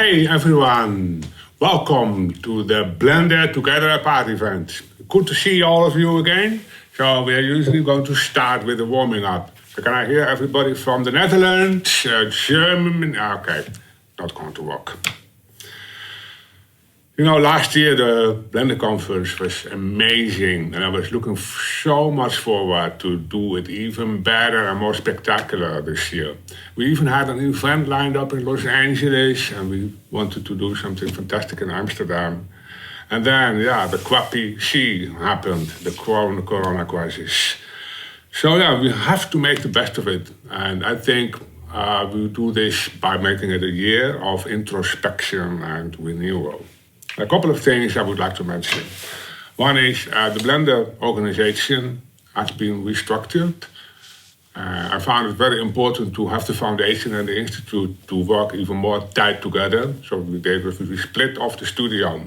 Hey everyone, welcome to the Blender Together party event. Good to see all of you again. So we are usually going to start with the warming up. So can I hear everybody from the Netherlands, Germany? Okay, not going to work. You know, last year the Blender conference was amazing and I was looking so much forward to do it even better and more spectacular this year. We even had an event lined up in Los Angeles and we wanted to do something fantastic in Amsterdam. And then, the crappy C happened, the corona crisis. So we have to make the best of it. And I think we'll do this by making it a year of introspection and renewal. A couple of things I would like to mention. One is the Blender organization has been restructured. I found it very important to have the foundation and the institute to work even more tight together. So we split off the studio.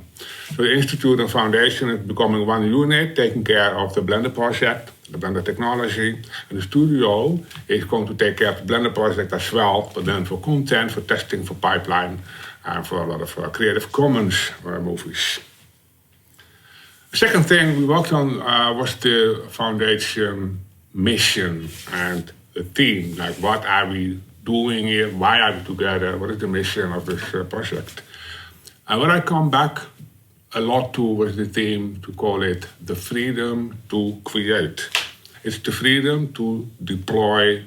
So the institute and foundation is becoming one unit, taking care of the Blender project, the Blender technology. And the studio is going to take care of the Blender project as well, but then for content, for testing, for pipeline, and for a lot of Creative Commons movies. The second thing we worked on was the foundation mission and the theme. Like, what are we doing here? Why are we together? What is the mission of this project? And what I come back a lot to was the theme to call it the freedom to create. It's the freedom to deploy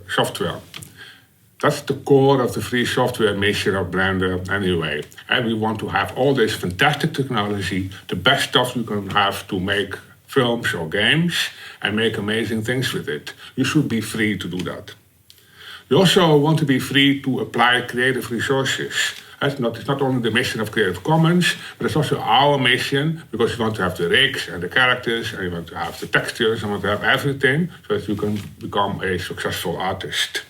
software. That's the core of the free software mission of Blender anyway. And we want to have all this fantastic technology, the best stuff you can have to make films or games and make amazing things with it. You should be free to do that. We also want to be free to apply creative resources. It's not only the mission of Creative Commons, but it's also our mission because we want to have the rigs and the characters and we want to have the textures and we want to have everything so that you can become a successful artist.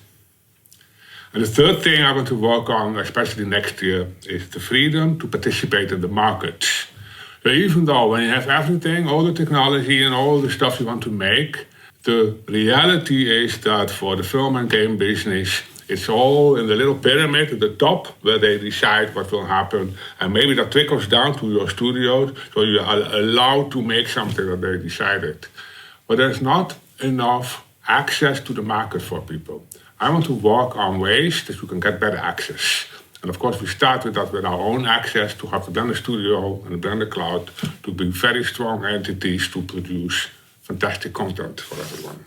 And the third thing I want to work on, especially next year, is the freedom to participate in the markets. So even though when you have everything, all the technology and all the stuff you want to make, the reality is that for the film and game business, it's all in the little pyramid at the top where they decide what will happen. And maybe that trickles down to your studios, so you are allowed to make something that they decided. But there's not enough access to the market for people. I want to work on ways that you can get better access. And of course, we start with that with our own access to have the Blender Studio and the Blender Cloud to be very strong entities to produce fantastic content for everyone.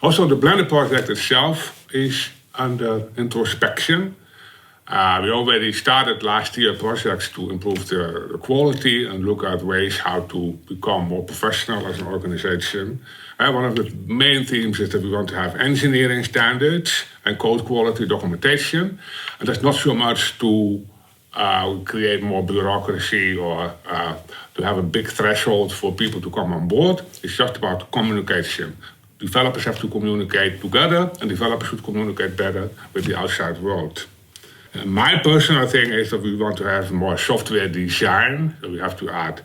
Also, the Blender project itself is under introspection. We already started last year projects to improve the quality and look at ways how to become more professional as an organization. One of the main themes is that we want to have engineering standards and code quality documentation. And that's not so much to create more bureaucracy or to have a big threshold for people to come on board. It's just about communication. Developers have to communicate together and developers should communicate better with the outside world. And my personal thing is that we want to have more software design. So we have to add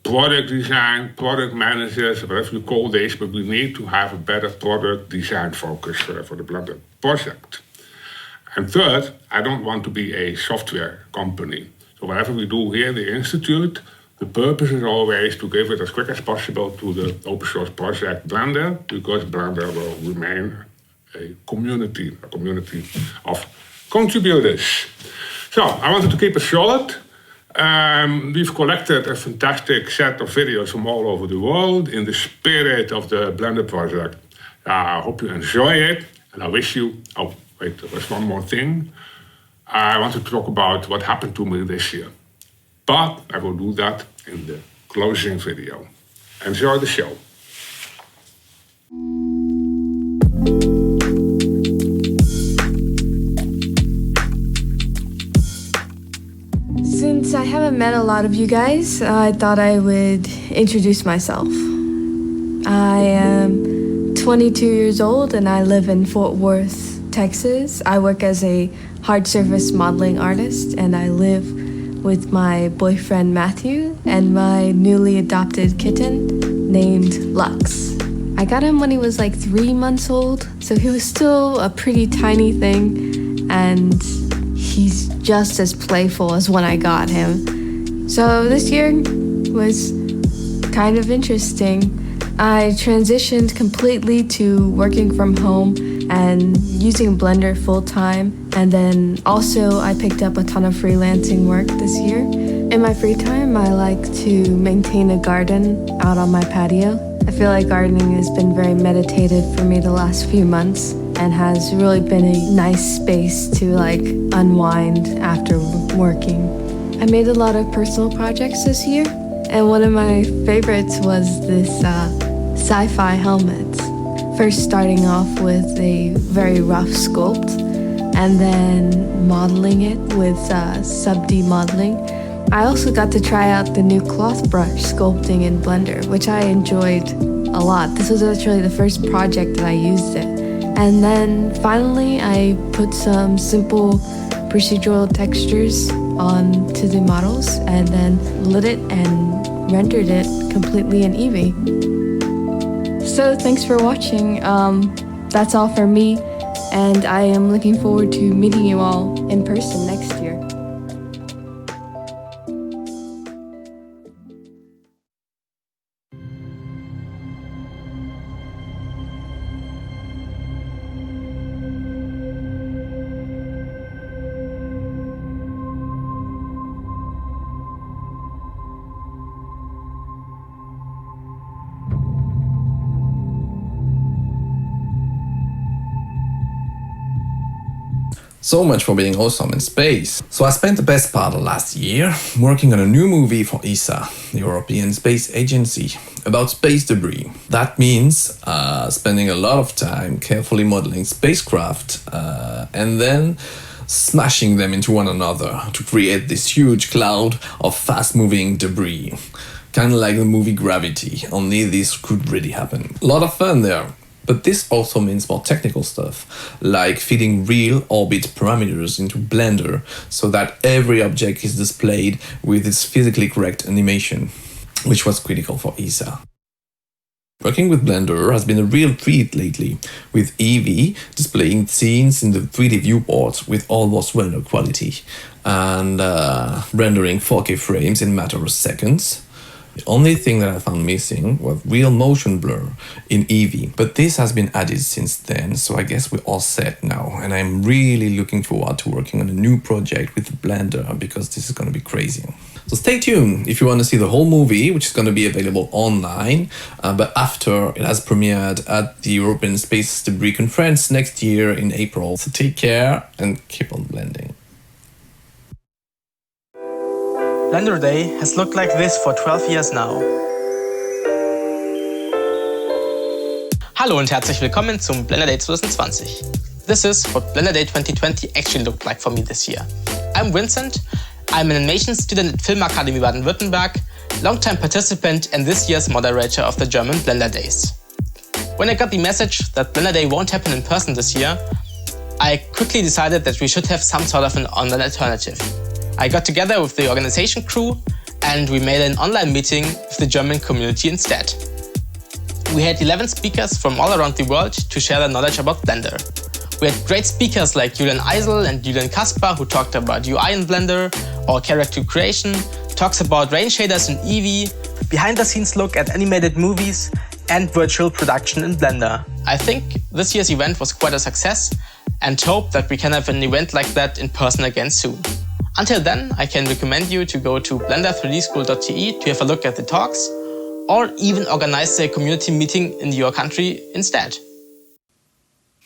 product design, product managers, whatever you call this, but we need to have a better product design focus for the Blender project. And third, I don't want to be a software company. So whatever we do here in the Institute, the purpose is always to give it as quick as possible to the open source project Blender, because Blender will remain a community of contributors. So I wanted to keep it short. We've collected a fantastic set of videos from all over the world in the spirit of the Blender project. I hope you enjoy it, and I wish you... Oh, wait, there was one more thing. I want to talk about what happened to me this year. But I will do that in the closing video. Enjoy the show. Since I haven't met a lot of you guys, I thought I would introduce myself. I am 22 years old and I live in Fort Worth, Texas. I work as a hard surface modeling artist and I live with my boyfriend Matthew and my newly adopted kitten named Lux. I got him when he was like 3 months old, so he was still a pretty tiny thing, and he's just as playful as when I got him. So this year was kind of interesting. I transitioned completely to working from home and using Blender full-time. And then also I picked up a ton of freelancing work this year. In my free time, I like to maintain a garden out on my patio. I feel like gardening has been very meditative for me the last few months and has really been a nice space to unwind after working. I made a lot of personal projects this year, and one of my favorites was this sci-fi helmet. First starting off with a very rough sculpt and then modeling it with sub-D modeling. I also got to try out the new cloth brush sculpting in Blender, which I enjoyed a lot. This was actually the first project that I used it. And then finally, I put some simple procedural textures onto the models and then lit it and rendered it completely in Eevee. So thanks for watching. That's all for me, and I am looking forward to meeting you all in person next year. So much for being awesome in space. So I spent the best part of last year working on a new movie for ESA, the European Space Agency, about space debris. That means spending a lot of time carefully modeling spacecraft and then smashing them into one another to create this huge cloud of fast-moving debris. Kind of like the movie Gravity, only this could really happen. A lot of fun there. But this also means more technical stuff, like feeding real orbit parameters into Blender so that every object is displayed with its physically correct animation, which was critical for ESA. Working with Blender has been a real treat lately, with Eevee displaying scenes in the 3D viewport with almost render quality, and rendering 4K frames in a matter of seconds. The only thing that I found missing was real motion blur in Eevee, but this has been added since then, so I guess we're all set now, and I'm really looking forward to working on a new project with Blender, because this is going to be crazy. So stay tuned if you want to see the whole movie, which is going to be available online, but after it has premiered at the European Space Debris Conference next year in April. So take care and keep on blending. Blender Day has looked like this for 12 years now. Hallo und herzlich willkommen zum Blender Day 2020. This is what Blender Day 2020 actually looked like for me this year. I'm Vincent. I'm an animation student at Filmakademie Baden-Württemberg, longtime participant and this year's moderator of the German Blender Days. When I got the message that Blender Day won't happen in person this year, I quickly decided that we should have some sort of an online alternative. I got together with the organization crew and we made an online meeting with the German community instead. We had 11 speakers from all around the world to share their knowledge about Blender. We had great speakers like Julian Eisel and Julian Kaspar, who talked about UI in Blender or character creation, talks about rain shaders in Eevee, behind-the-scenes look at animated movies, and virtual production in Blender. I think this year's event was quite a success and hope that we can have an event like that in person again soon. Until then, I can recommend you to go to blender3dschool.de to have a look at the talks, or even organize a community meeting in your country instead.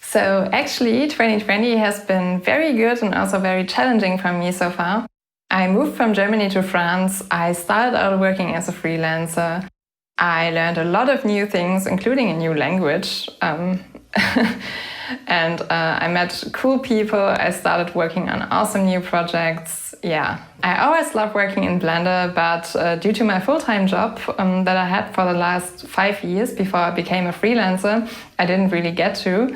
So actually, 2020 has been very good and also very challenging for me so far. I moved from Germany to France. I started out working as a freelancer. I learned a lot of new things, including a new language. And I met cool people. I started working on awesome new projects. Yeah, I always loved working in Blender, but due to my full-time job that I had for the last 5 years before I became a freelancer, I didn't really get to.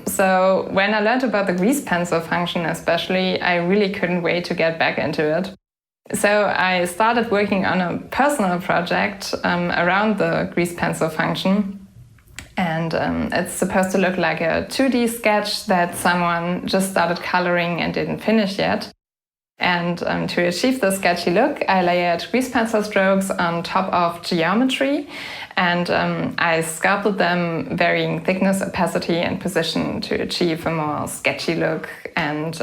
So when I learned about the grease pencil function especially, I really couldn't wait to get back into it. So I started working on a personal project around the grease pencil function. And it's supposed to look like a 2D sketch that someone just started coloring and didn't finish yet. And to achieve the sketchy look, I layered grease pencil strokes on top of geometry, and I sculpted them varying thickness, opacity, and position to achieve a more sketchy look. And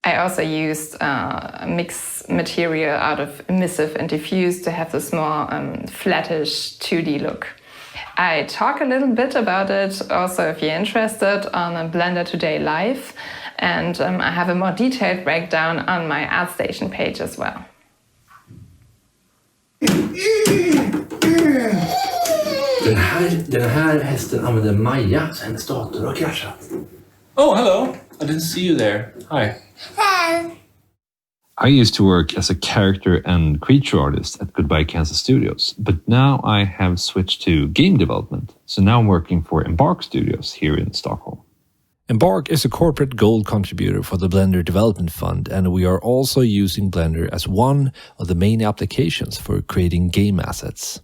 I also used a mixed material out of emissive and diffuse to have this more flattish 2D look. I talk a little bit about it also if you're interested on a Blender Today Live, and I have a more detailed breakdown on my ArtStation page as well. Den här hästen använder Maja, så hennes dator har kraschat. Oh, hello. I didn't see you there. Hi. I used to work as a character and creature artist at Goodbye Kansas Studios, but now I have switched to game development. So now I'm working for Embark Studios here in Stockholm. Embark is a corporate gold contributor for the Blender Development Fund, and we are also using Blender as one of the main applications for creating game assets.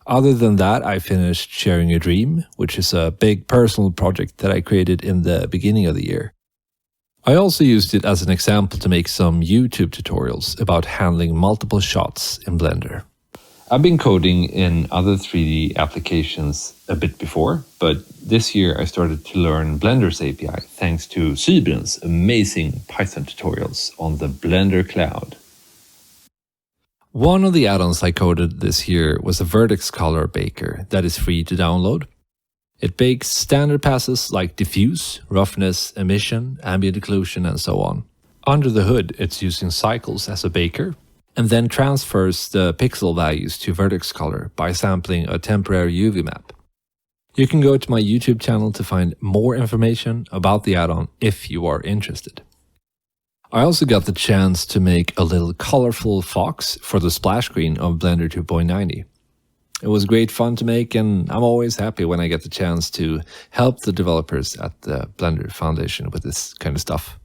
Other than that, I finished Sharing a Dream, which is a big personal project that I created in the beginning of the year. I also used it as an example to make some YouTube tutorials about handling multiple shots in Blender. I've been coding in other 3D applications a bit before, but this year I started to learn Blender's API thanks to Sybren's amazing Python tutorials on the Blender cloud. One of the add-ons I coded this year was a vertex color baker that is free to download. It bakes standard passes like diffuse, roughness, emission, ambient occlusion, and so on. Under the hood, it's using cycles as a baker, and then transfers the pixel values to vertex color by sampling a temporary UV map. You can go to my YouTube channel to find more information about the add-on if you are interested. I also got the chance to make a little colorful fox for the splash screen of Blender 2.90. It was great fun to make, and I'm always happy when I get the chance to help the developers at the Blender Foundation with this kind of stuff.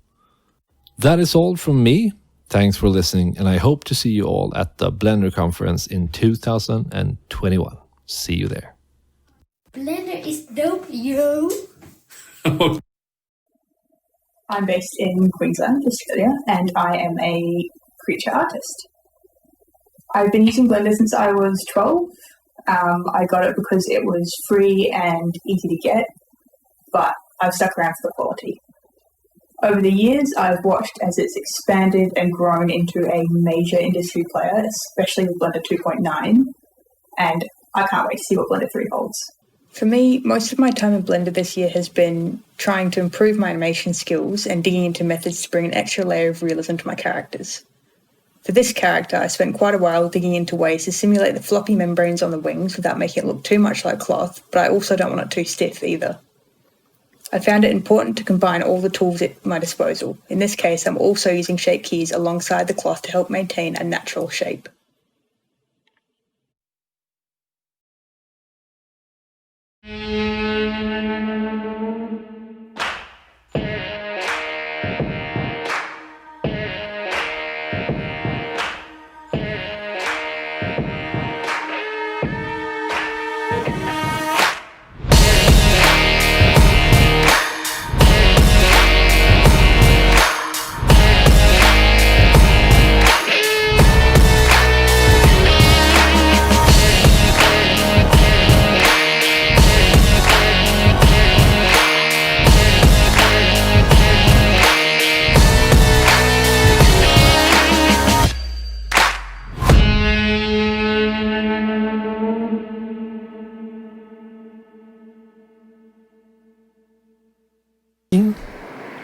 That is all from me. Thanks for listening, and I hope to see you all at the Blender conference in 2021. See you there. Blender is dope, yo! I'm based in Queensland, Australia, and I am a creature artist. I've been using Blender since I was 12. I got it because it was free and easy to get, but I've stuck around for the quality. Over the years, I've watched as it's expanded and grown into a major industry player, especially with Blender 2.9, and I can't wait to see what Blender 3 holds. For me, most of my time in Blender this year has been trying to improve my animation skills and digging into methods to bring an extra layer of realism to my characters. For this character, I spent quite a while digging into ways to simulate the floppy membranes on the wings without making it look too much like cloth, but I also don't want it too stiff either. I found it important to combine all the tools at my disposal. In this case, I'm also using shape keys alongside the cloth to help maintain a natural shape.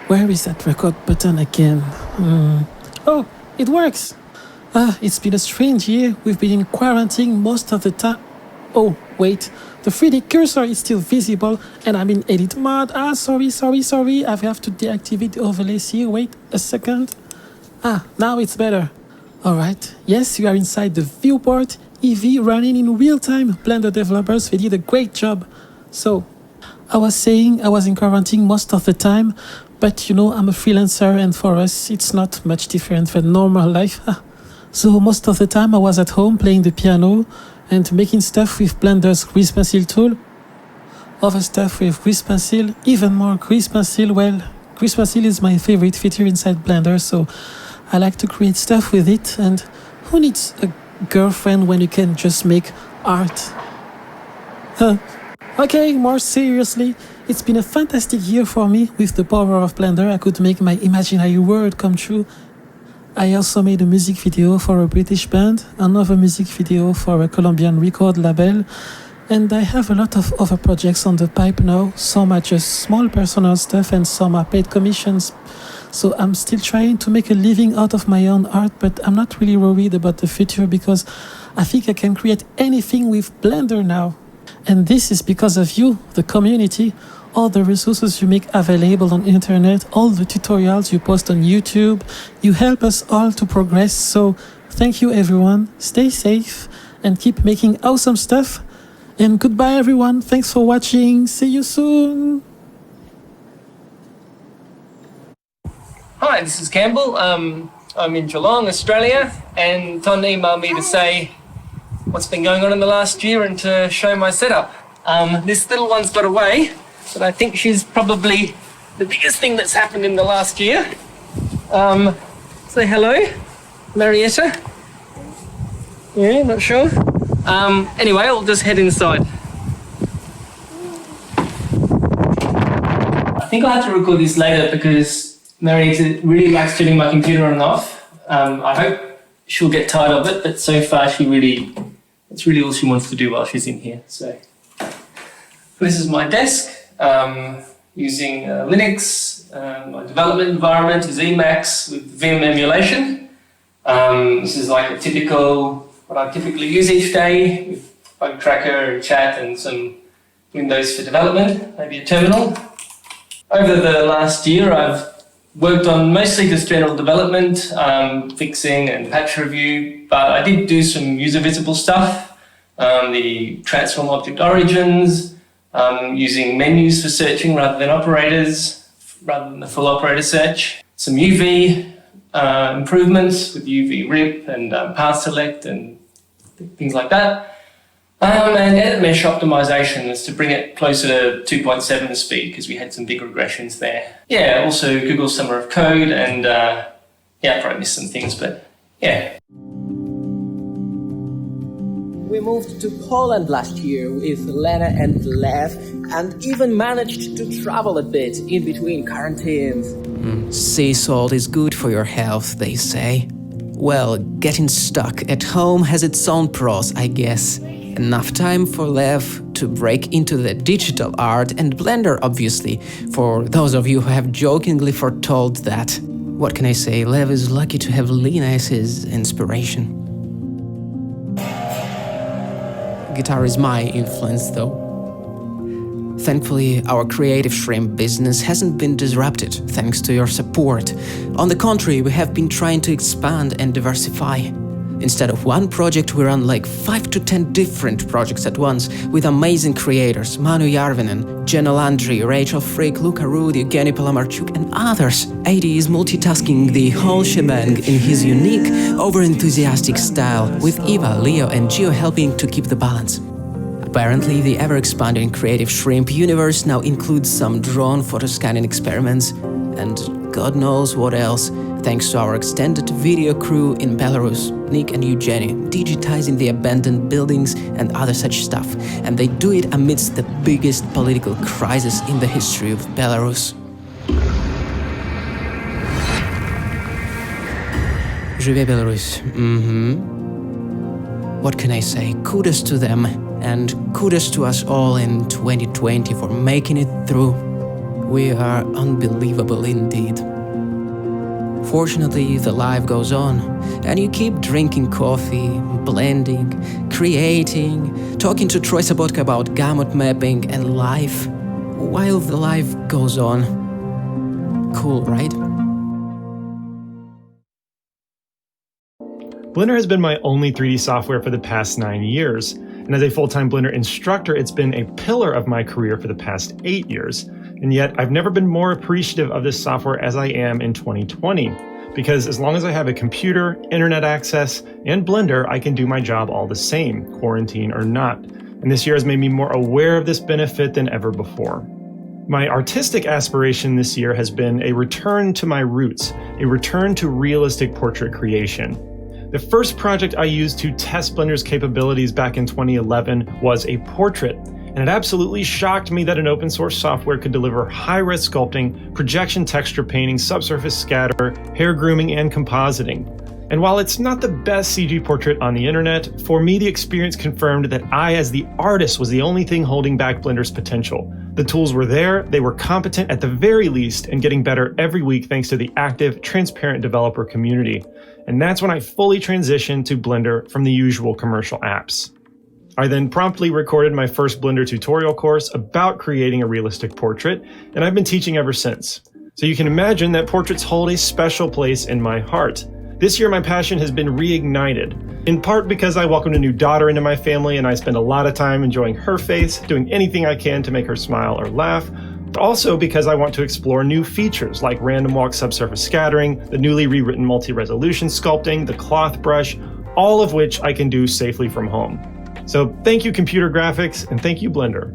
Where is that record button again? Oh, it works! It's been a strange year. We've been in quarantine most of the time. Oh, wait. The 3D cursor is still visible and I'm in edit mode. Sorry. I have to deactivate the overlays here. Wait a second. Now it's better. Alright. Yes, you are inside the viewport. EV running in real time. Blender developers, they did a great job. So, I was saying I was in quarantine most of the time, but you know, I'm a freelancer and for us it's not much different than normal life. So most of the time I was at home playing the piano and making stuff with Blender's grease pencil tool. Other stuff with grease pencil, even more grease pencil. Well, grease pencil is my favorite feature inside Blender, so I like to create stuff with it, and who needs a girlfriend when you can just make art? Okay, more seriously, it's been a fantastic year for me. With the power of Blender, I could make my imaginary world come true. I also made a music video for a British band, another music video for a Colombian record label, and I have a lot of other projects on the pipe now. Some are just small personal stuff and some are paid commissions. So I'm still trying to make a living out of my own art, but I'm not really worried about the future because I think I can create anything with Blender now. And this is because of you, the community, all the resources you make available on internet, all the tutorials you post on YouTube. You help us all to progress. So thank you, everyone. Stay safe and keep making awesome stuff. And goodbye, everyone. Thanks for watching. See you soon. Hi, this is Campbell. I'm in Geelong, Australia, and Ton emailed me to say what's been going on in the last year and to show my setup. This little one's got away, but I think she's probably the biggest thing that's happened in the last year. Say hello, Marietta. Yeah, not sure. Anyway, I'll just head inside. I think I'll have to record this later because Marietta really likes turning my computer on and off. I hope she'll get tired of it, but so far it's really all she wants to do while she's in here. So this is my desk, using Linux. My development environment is Emacs with Vim emulation. This is like what I typically use each day with Bug Tracker and chat and some Windows for development, maybe a terminal. Over the last year, I've worked on mostly just general development, fixing and patch review, but I did do some user visible stuff, the transform object origins, using menus for searching rather than operators, rather than the full operator search, some UV improvements with UV rip and path select and things like that. And edit mesh optimization is to bring it closer to 2.7 speed because we had some big regressions there. Yeah, also Google Summer of Code and I probably missed some things, but yeah. We moved to Poland last year with Lena and Lev and even managed to travel a bit in between quarantines. Sea salt is good for your health, they say. Well, getting stuck at home has its own pros, I guess. Enough time for Lev to break into the digital art and Blender, obviously, for those of you who have jokingly foretold that. What can I say, Lev is lucky to have Lena as his inspiration. Guitar is my influence, though. Thankfully, our creative shrimp business hasn't been disrupted thanks to your support. On the contrary, we have been trying to expand and diversify. Instead of one project, we run like 5 to 10 different projects at once with amazing creators, Manu Järvinen, Jenna Landry, Rachel Frick, Luca Rudi, Evgeny Palamarchuk and others. AD is multitasking the whole shebang in his unique, over-enthusiastic style, with Eva, Leo and Gio helping to keep the balance. Apparently, the ever-expanding creative shrimp universe now includes some drone photoscanning experiments and God knows what else, thanks to our extended video crew in Belarus, Nick and Eugenie, digitizing the abandoned buildings and other such stuff. And they do it amidst the biggest political crisis in the history of Belarus. Живе Belarus. What can I say? Kudos to them, and kudos to us all in 2020 for making it through. We are unbelievable indeed. Fortunately, the life goes on, and you keep drinking coffee, blending, creating, talking to Troy Sabotka about gamut mapping and life, while the life goes on. Cool, right? Blender has been my only 3D software for the past 9 years, and as a full-time Blender instructor, it's been a pillar of my career for the past 8 years. And yet, I've never been more appreciative of this software as I am in 2020, because as long as I have a computer, internet access, and Blender, I can do my job all the same, quarantine or not. And this year has made me more aware of this benefit than ever before. My artistic aspiration this year has been a return to my roots, a return to realistic portrait creation. The first project I used to test Blender's capabilities back in 2011 was a portrait, and it absolutely shocked me that an open source software could deliver high-res sculpting, projection texture painting, subsurface scatter, hair grooming, and compositing. And while it's not the best CG portrait on the internet, for me the experience confirmed that I, as the artist, was the only thing holding back Blender's potential. The tools were there, they were competent at the very least, and getting better every week thanks to the active, transparent developer community. And that's when I fully transitioned to Blender from the usual commercial apps. I then promptly recorded my first Blender tutorial course about creating a realistic portrait, and I've been teaching ever since. So you can imagine that portraits hold a special place in my heart. This year my passion has been reignited, in part because I welcomed a new daughter into my family and I spend a lot of time enjoying her face, doing anything I can to make her smile or laugh, but also because I want to explore new features like random walk subsurface scattering, the newly rewritten multi-resolution sculpting, the cloth brush, all of which I can do safely from home. So thank you computer graphics and thank you Blender.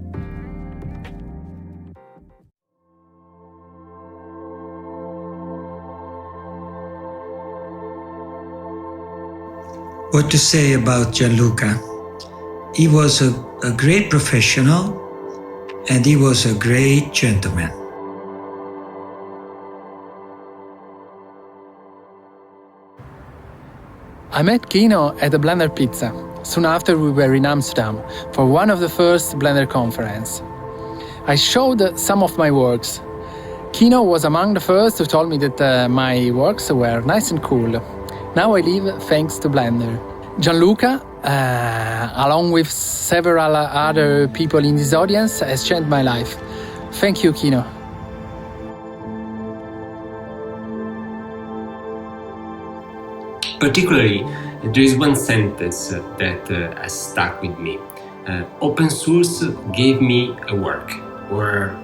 What to say about Gianluca? He was a great professional and he was a great gentleman. I met Kino at the Blender Pizza, soon after we were in Amsterdam for one of the first Blender conference. I showed some of my works. Kino was among the first who told me that my works were nice and cool. Now I live thanks to Blender. Gianluca, along with several other people in this audience, has changed my life. Thank you, Kino. Particularly, there is one sentence that has stuck with me. Open source gave me a work, or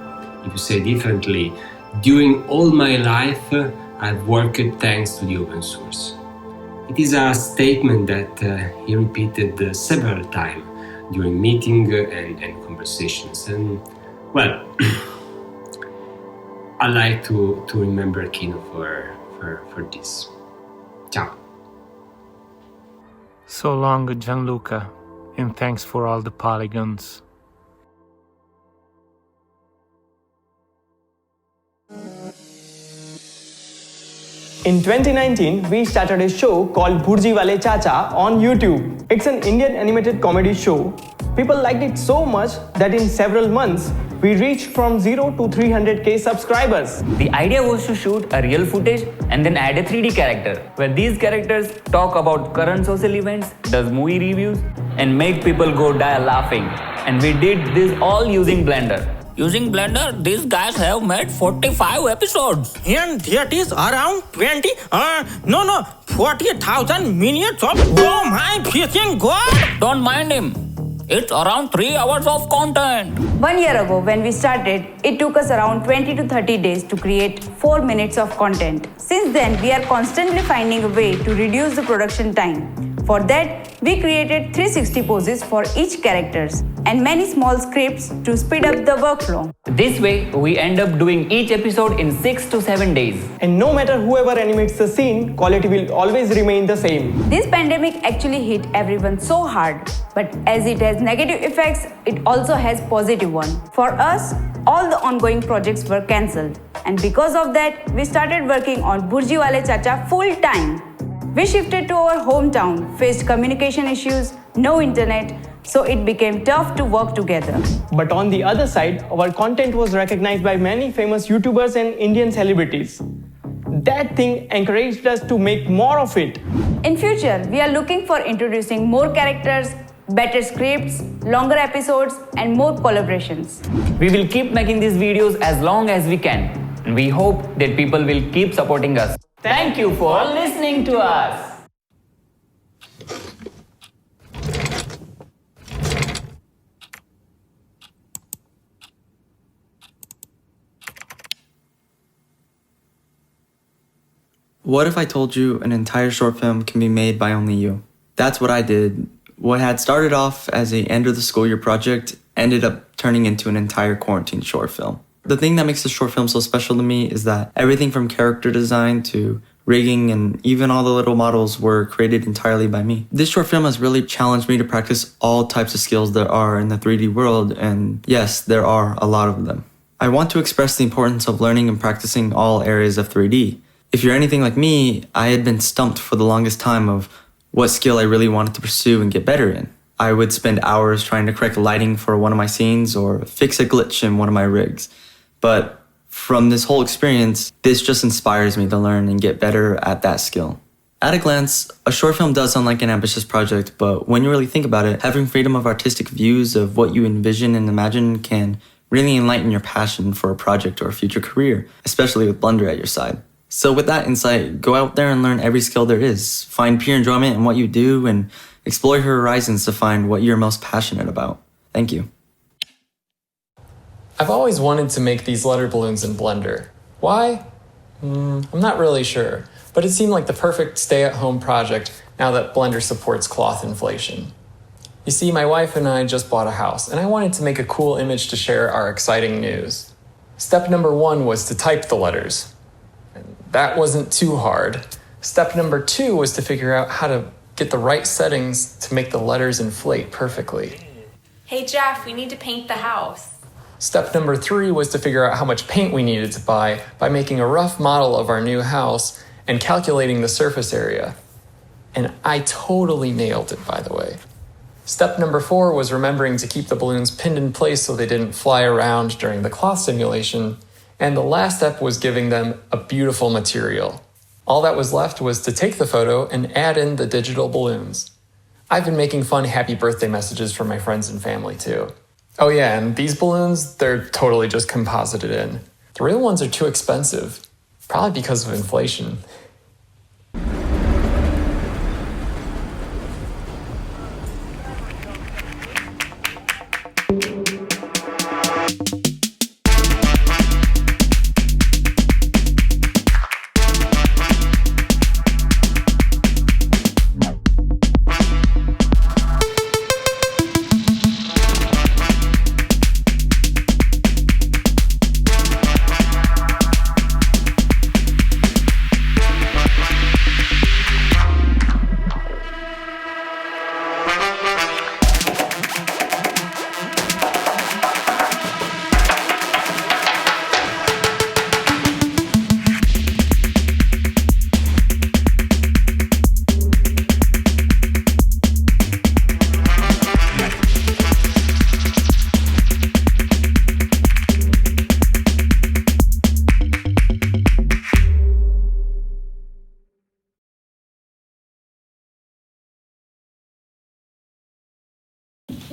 if you say differently, during all my life I've worked thanks to the open source. It is a statement that he repeated several times during meetings and conversations. And, well, I like to remember Kino for this. Ciao. So long, Gianluca, and thanks for all the polygons. In 2019, we started a show called Bhurji Wale Chacha on YouTube. It's an Indian animated comedy show. People liked it so much that in several months, we reached from 0 to 300k subscribers. The idea was to shoot a real footage and then add a 3D character, where these characters talk about current social events, does movie reviews, and make people go die laughing. And we did this all using Blender. Using Blender, these guys have made 45 episodes. And that is around 40,000 minutes of oh my fishing god! Don't mind him. It's around 3 hours of content. 1 year ago, when we started, it took us around 20 to 30 days to create 4 minutes of content. Since then, we are constantly finding a way to reduce the production time. For that, we created 360 poses for each characters and many small scripts to speed up the workflow. This way, we end up doing each episode in 6 to 7 days. And no matter whoever animates the scene, quality will always remain the same. This pandemic actually hit everyone so hard, but as it has negative effects, it also has positive ones. For us, all the ongoing projects were cancelled. And because of that, we started working on Bhurji Wale Chacha full time. We shifted to our hometown, faced communication issues, no internet, so it became tough to work together. But on the other side, our content was recognized by many famous YouTubers and Indian celebrities. That thing encouraged us to make more of it. In future, we are looking for introducing more characters, better scripts, longer episodes, and more collaborations. We will keep making these videos as long as we can, and we hope that people will keep supporting us. Thank you for listening to us. What if I told you an entire short film can be made by only you? That's what I did. What had started off as an end of the school year project ended up turning into an entire quarantine short film. The thing that makes the short film so special to me is that everything from character design to rigging and even all the little models were created entirely by me. This short film has really challenged me to practice all types of skills there are in the 3D world, and yes, there are a lot of them. I want to express the importance of learning and practicing all areas of 3D. If you're anything like me, I had been stumped for the longest time of what skill I really wanted to pursue and get better in. I would spend hours trying to correct lighting for one of my scenes or fix a glitch in one of my rigs. But from this whole experience, this just inspires me to learn and get better at that skill. At a glance, a short film does sound like an ambitious project, but when you really think about it, having freedom of artistic views of what you envision and imagine can really enlighten your passion for a project or a future career, especially with Blender at your side. So with that insight, go out there and learn every skill there is. Find pure enjoyment in what you do and explore your horizons to find what you're most passionate about. Thank you. I've always wanted to make these letter balloons in Blender. Why? I'm not really sure, but it seemed like the perfect stay-at-home project now that Blender supports cloth inflation. You see, my wife and I just bought a house, and I wanted to make a cool image to share our exciting news. Step number 1 was to type the letters. That wasn't too hard. Step number 2 was to figure out how to get the right settings to make the letters inflate perfectly. Hey Jeff, we need to paint the house. Step number 3 was to figure out how much paint we needed to buy by making a rough model of our new house and calculating the surface area. And I totally nailed it, by the way. Step number 4 was remembering to keep the balloons pinned in place so they didn't fly around during the cloth simulation. And the last step was giving them a beautiful material. All that was left was to take the photo and add in the digital balloons. I've been making fun happy birthday messages for my friends and family too. Oh yeah, and these balloons, they're totally just composited in. The real ones are too expensive, probably because of inflation.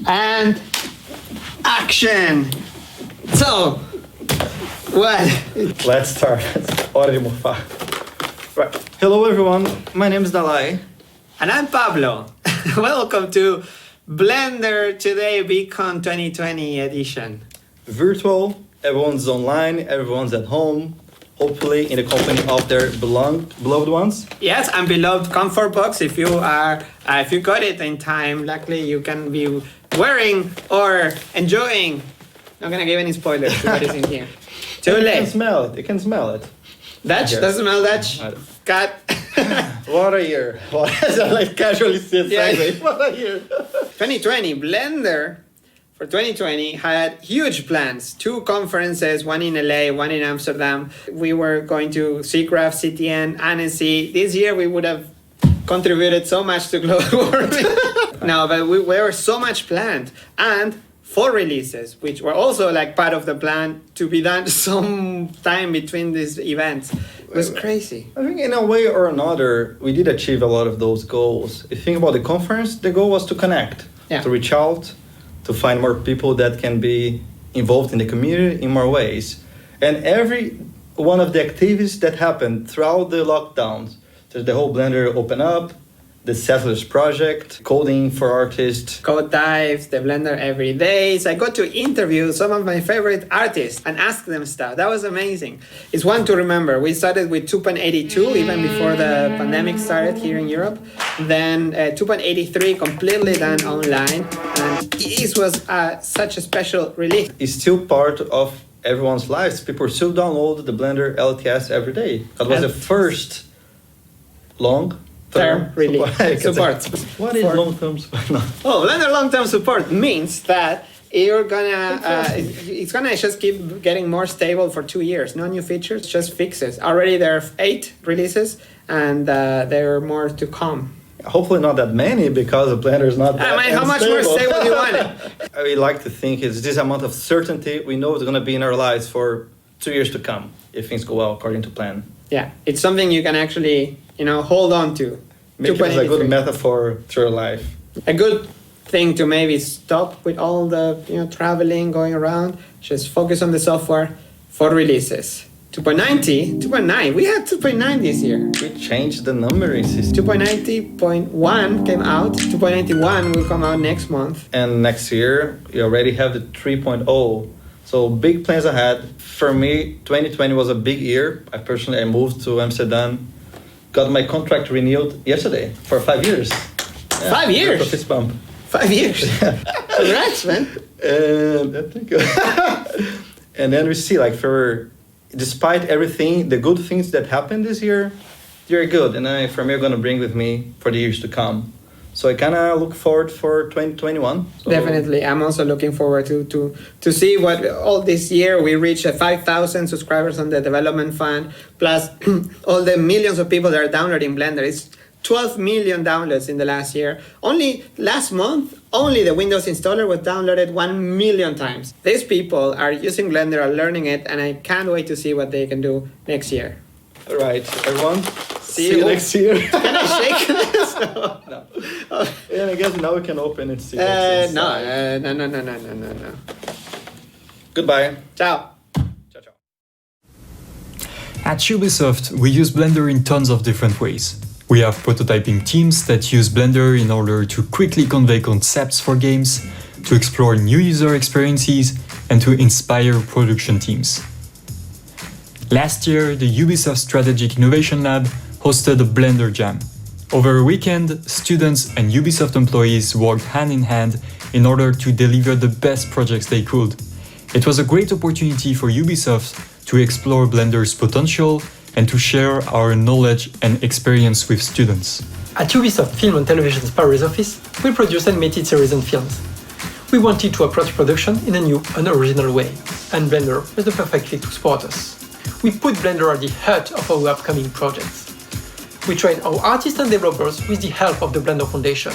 And action! So, what? Let's start. Hora de morfar. Right. Hello everyone, my name is Dalai. And I'm Pablo. Welcome to Blender Today BCon 2020 edition. Virtual, everyone's online, everyone's at home, hopefully in the company of their beloved ones. Yes, and beloved comfort box. If you got it in time, luckily you can be wearing or enjoying. Not gonna give any spoilers to what is in here. Too late. You can smell it. You can smell it. Dutch? Does it smell Dutch? Cut. What a year. Like casually said, Yeah. what a year. 2020, Blender for 2020 had huge plans. 2 conferences, one in LA, one in Amsterdam. We were going to SIGGRAPH, CTN, Annecy. This year we would have contributed so much to global warming. No, but we were so much planned. And 4 releases, which were also like part of the plan to be done some time between these events. It was crazy. I think in a way or another, we did achieve a lot of those goals. If you think about the conference, the goal was to connect, to reach out, to find more people that can be involved in the community in more ways. And every one of the activities that happened throughout the lockdowns, there's the whole Blender Open Up, the Settlers Project, coding for artists. Code dives, the Blender every day. So I got to interview some of my favorite artists and ask them stuff. That was amazing. It's one to remember. We started with 2.82 even before the pandemic started here in Europe. Then 2.83 completely done online. And this was such a special release. It's still part of everyone's lives, people still download the Blender LTS every day. That was the first long-term support. What is long-term support? No. Oh, Blender long-term support means that you're gonna it's gonna just keep getting more stable for 2 years. No new features, just fixes. Already there are 8 releases, and there are more to come. Hopefully not that many, because the Blender is not that how much more stable do you want it? I like to think is this amount of certainty we know is going to be in our lives for 2 years to come, if things go well according to plan. Yeah, it's something you can actually, hold on to. Make it as a good metaphor through your life. A good thing to maybe stop with all the traveling, going around. Just focus on the software for releases. 2.90, 2.9. We had 2.9 this year. We changed the numbering system. 2.90.1 came out. 2.91 will come out next month. And next year, you already have the 3.0. So big plans ahead. For me, 2020 was a big year. I moved to Amsterdam, got my contract renewed yesterday for 5 years. Yeah, 5 years? A fist bump. 5 years? Congrats, man. Thank you. And then we see, despite everything, the good things that happened this year, they're good. And for me, I'm going to bring with me for the years to come. So I kind of look forward for 2021. So. Definitely. I'm also looking forward to see what all this year we reached 5,000 subscribers on the development fund, plus all the millions of people that are downloading Blender. It's 12 million downloads in the last year. Only last month, only the Windows installer was downloaded 1 million times. These people are using Blender, are learning it, and I can't wait to see what they can do next year. All right, everyone. See you next year. Can I shake this? No. Yeah, I guess now we can open and see. No. Goodbye. Ciao. At Ubisoft, we use Blender in tons of different ways. We have prototyping teams that use Blender in order to quickly convey concepts for games, to explore new user experiences, and to inspire production teams. Last year, the Ubisoft Strategic Innovation Lab hosted a Blender Jam. Over a weekend, students and Ubisoft employees worked hand in hand in order to deliver the best projects they could. It was a great opportunity for Ubisoft to explore Blender's potential and to share our knowledge and experience with students. At Ubisoft Film and Television's Paris office, we produce animated series and films. We wanted to approach production in a new and original way, and Blender was the perfect fit to support us. We put Blender at the heart of our upcoming projects. We train our artists and developers with the help of the Blender Foundation.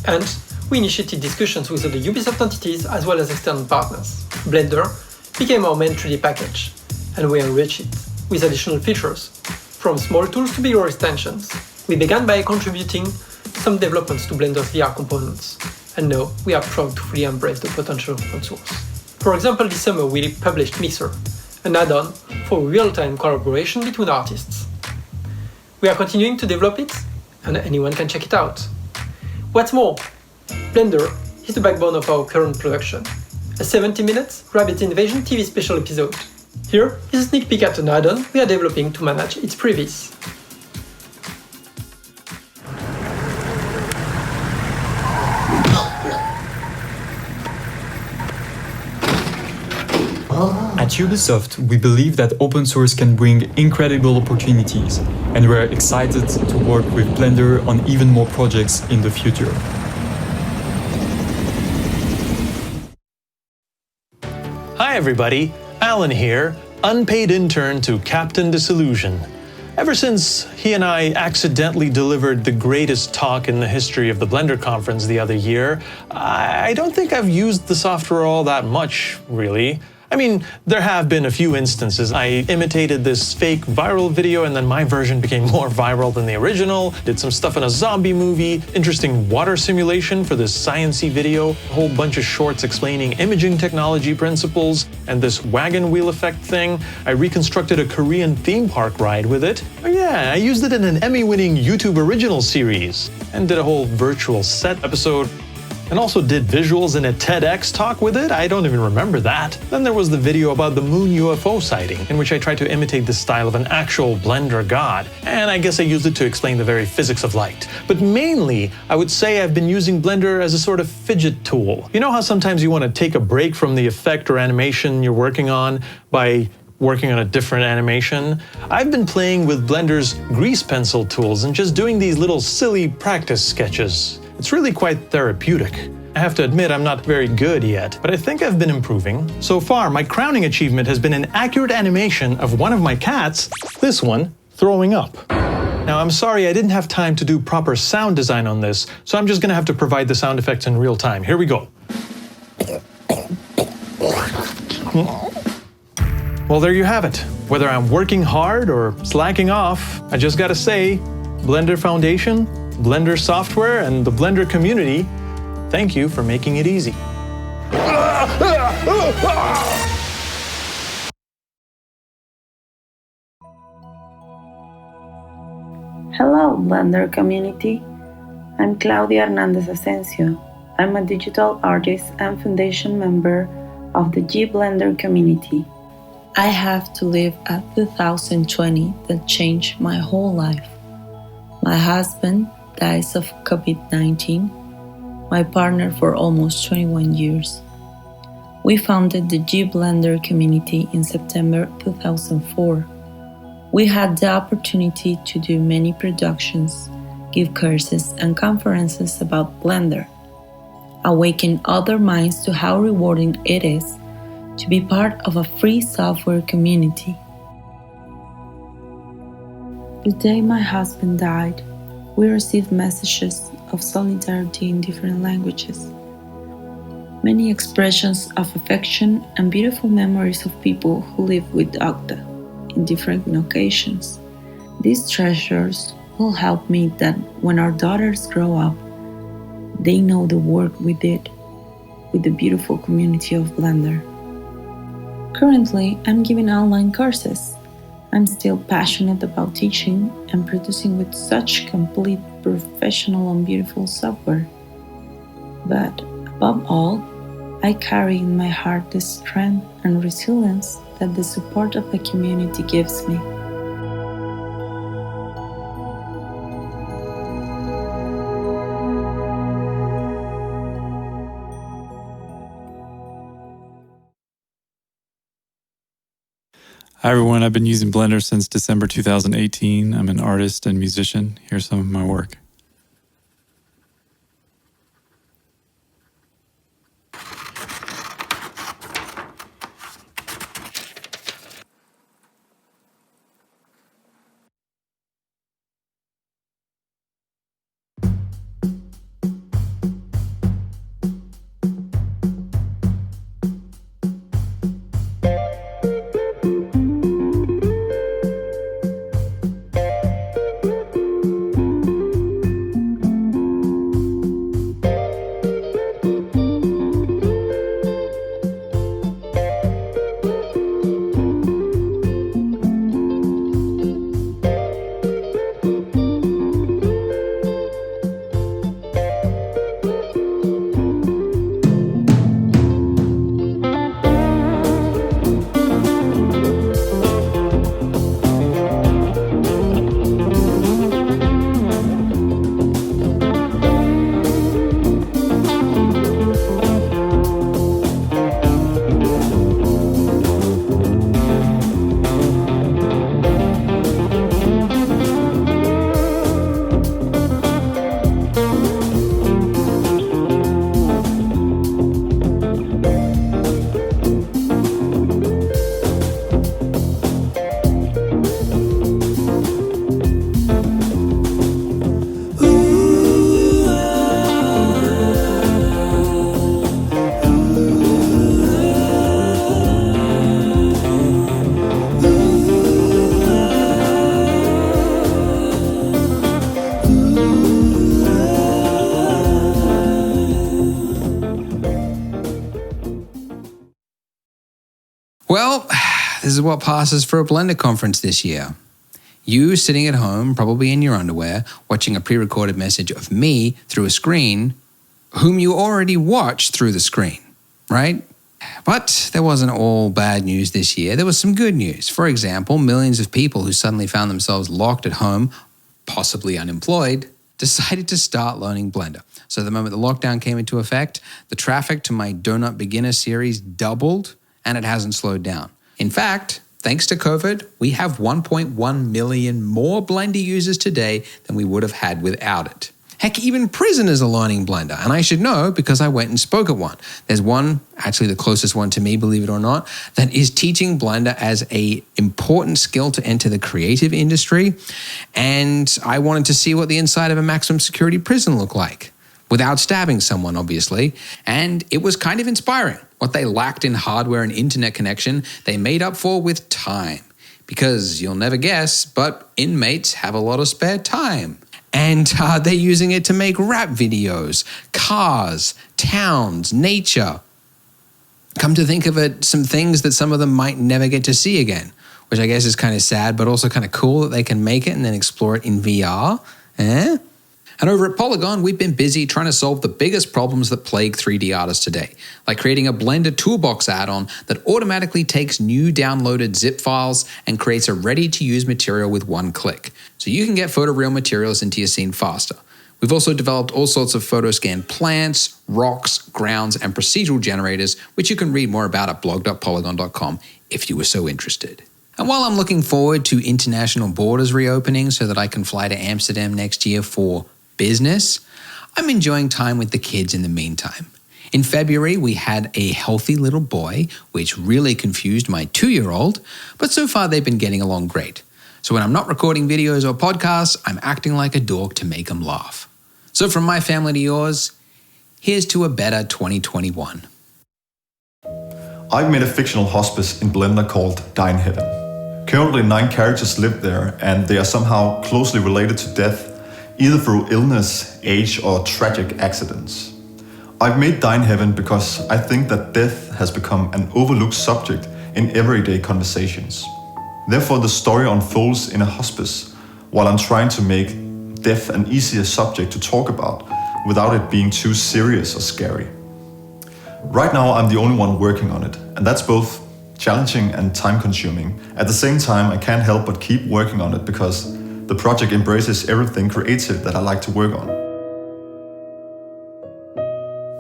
And we initiated discussions with the Ubisoft entities as well as external partners. Blender became our main 3D package, and we enriched it with additional features, from small tools to bigger extensions. We began by contributing some developments to Blender's VR components, and now we are proud to fully embrace the potential of open source. For example, this summer we published Mixer, an add-on for real-time collaboration between artists. We are continuing to develop it, and anyone can check it out. What's more, Blender is the backbone of our current production, a 70-minute Rabbit Invasion TV special episode. Here is a sneak peek at an add-on we are developing to manage its previews. At Ubisoft, we believe that open source can bring incredible opportunities, and we're excited to work with Blender on even more projects in the future. Hi everybody, Alan here, unpaid intern to Captain Disillusion. Ever since he and I accidentally delivered the greatest talk in the history of the Blender conference the other year, I don't think I've used the software all that much, really. I mean, there have been a few instances. I imitated this fake viral video and then my version became more viral than the original. Did some stuff in a zombie movie, interesting water simulation for this science-y video, a whole bunch of shorts explaining imaging technology principles, and this wagon wheel effect thing. I reconstructed a Korean theme park ride with it. Oh yeah, I used it in an Emmy-winning YouTube original series and did a whole virtual set episode. and also did visuals in a TEDx talk with it. I don't even remember that. Then there was the video about the moon UFO sighting, in which I tried to imitate the style of an actual Blender god, and I guess I used it to explain the very physics of light. But mainly, I would say I've been using Blender as a sort of fidget tool. You know how sometimes you want to take a break from the effect or animation you're working on by working on a different animation? I've been playing with Blender's grease pencil tools and just doing these little silly practice sketches. It's really quite therapeutic. I have to admit I'm not very good yet, but I think I've been improving. So far, my crowning achievement has been an accurate animation of one of my cats, this one, throwing up. Now, I'm sorry I didn't have time to do proper sound design on this, so I'm just gonna have to provide the sound effects in real time. Here we go. Well, there you have it. Whether I'm working hard or slacking off, I just gotta say, Blender Foundation, Blender software, and the Blender community, thank you for making it easy. Hello, Blender community. I'm Claudia Hernández Ascencio. I'm a digital artist and foundation member of the Blender community. I have to live a 2020 that changed my whole life. My husband dies of COVID-19, my partner for almost 21 years. We founded the Blender community in September 2004. We had the opportunity to do many productions, give courses and conferences about Blender, awaken other minds to how rewarding it is to be part of a free software community. The day my husband died, we received messages of solidarity in different languages. Many expressions of affection and beautiful memories of people who live with Octa in different occasions. These treasures will help me that when our daughters grow up, they know the work we did with the beautiful community of Blender. Currently, I'm giving online courses. I'm still passionate about teaching and producing with such complete, professional and beautiful software. But above all, I carry in my heart the strength and resilience that the support of the community gives me. Hi everyone, I've been using Blender since December 2018. I'm an artist and musician. Here's some of my work. Well, this is what passes for a Blender conference this year. You sitting at home, probably in your underwear, watching a pre-recorded message of me through a screen, whom you already watched through the screen, right? But there wasn't all bad news this year. There was some good news. For example, millions of people who suddenly found themselves locked at home, possibly unemployed, decided to start learning Blender. So the moment the lockdown came into effect, the traffic to my Donut Beginner series doubled, and it hasn't slowed down. In fact, thanks to COVID, we have 1.1 million more Blender users today than we would have had without it. Heck, even prisoners are learning Blender, and I should know because I went and spoke at one. There's one, actually the closest one to me, believe it or not, that is teaching Blender as an important skill to enter the creative industry, and I wanted to see what the inside of a maximum security prison looked like, without stabbing someone, obviously, and it was kind of inspiring. What they lacked in hardware and internet connection, they made up for with time. Because you'll never guess, but inmates have a lot of spare time. And they're using it to make rap videos, cars, towns, nature. Come to think of it, some things that some of them might never get to see again, which I guess is kind of sad, but also kind of cool that they can make it and then explore it in VR. And over at Polygon, we've been busy trying to solve the biggest problems that plague 3D artists today, like creating a Blender Toolbox add-on that automatically takes new downloaded zip files and creates a ready-to-use material with one click, so you can get photoreal materials into your scene faster. We've also developed all sorts of photo-scan plants, rocks, grounds, and procedural generators, which you can read more about at blog.polygon.com if you were so interested. And while I'm looking forward to international borders reopening so that I can fly to Amsterdam next year for business, I'm enjoying time with the kids in the meantime. In February, we had a healthy little boy, which really confused my 2-year-old, but so far they've been getting along great. So when I'm not recording videos or podcasts, I'm acting like a dork to make them laugh. So from my family to yours, here's to a better 2021. I've made a fictional hospice in Blender called Die in Heaven. Currently 9 characters live there, and they are somehow closely related to death, either through illness, age, or tragic accidents. I've made Die in Heaven because I think that death has become an overlooked subject in everyday conversations. Therefore, the story unfolds in a hospice, while I'm trying to make death an easier subject to talk about, without it being too serious or scary. Right now, I'm the only one working on it, and that's both challenging and time-consuming. At the same time, I can't help but keep working on it because the project embraces everything creative that I like to work on.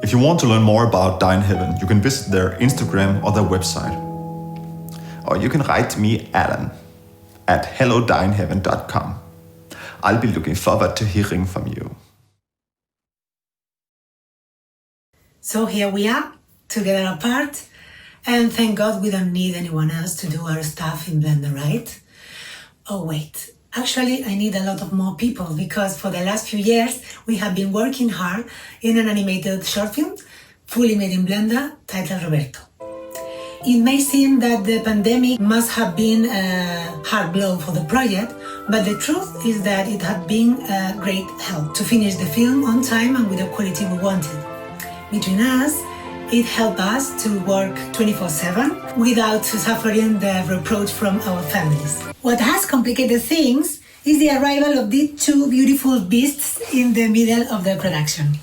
If you want to learn more about Die in Heaven, you can visit their Instagram or their website. Or you can write to me, Alan, at hellodiehinheaven.com. I'll be looking forward to hearing from you. So here we are, together apart, and thank God we don't need anyone else to do our stuff in Blender, right? Oh wait. Actually, I need a lot of more people because for the last few years, we have been working hard in an animated short film, fully made in Blender, titled Roberto. It may seem that the pandemic must have been a hard blow for the project, but the truth is that it had been a great help to finish the film on time and with the quality we wanted. Between us, it helped us to work 24/7 without suffering the reproach from our families. What has complicated things is the arrival of these 2 beautiful beasts in the middle of the production.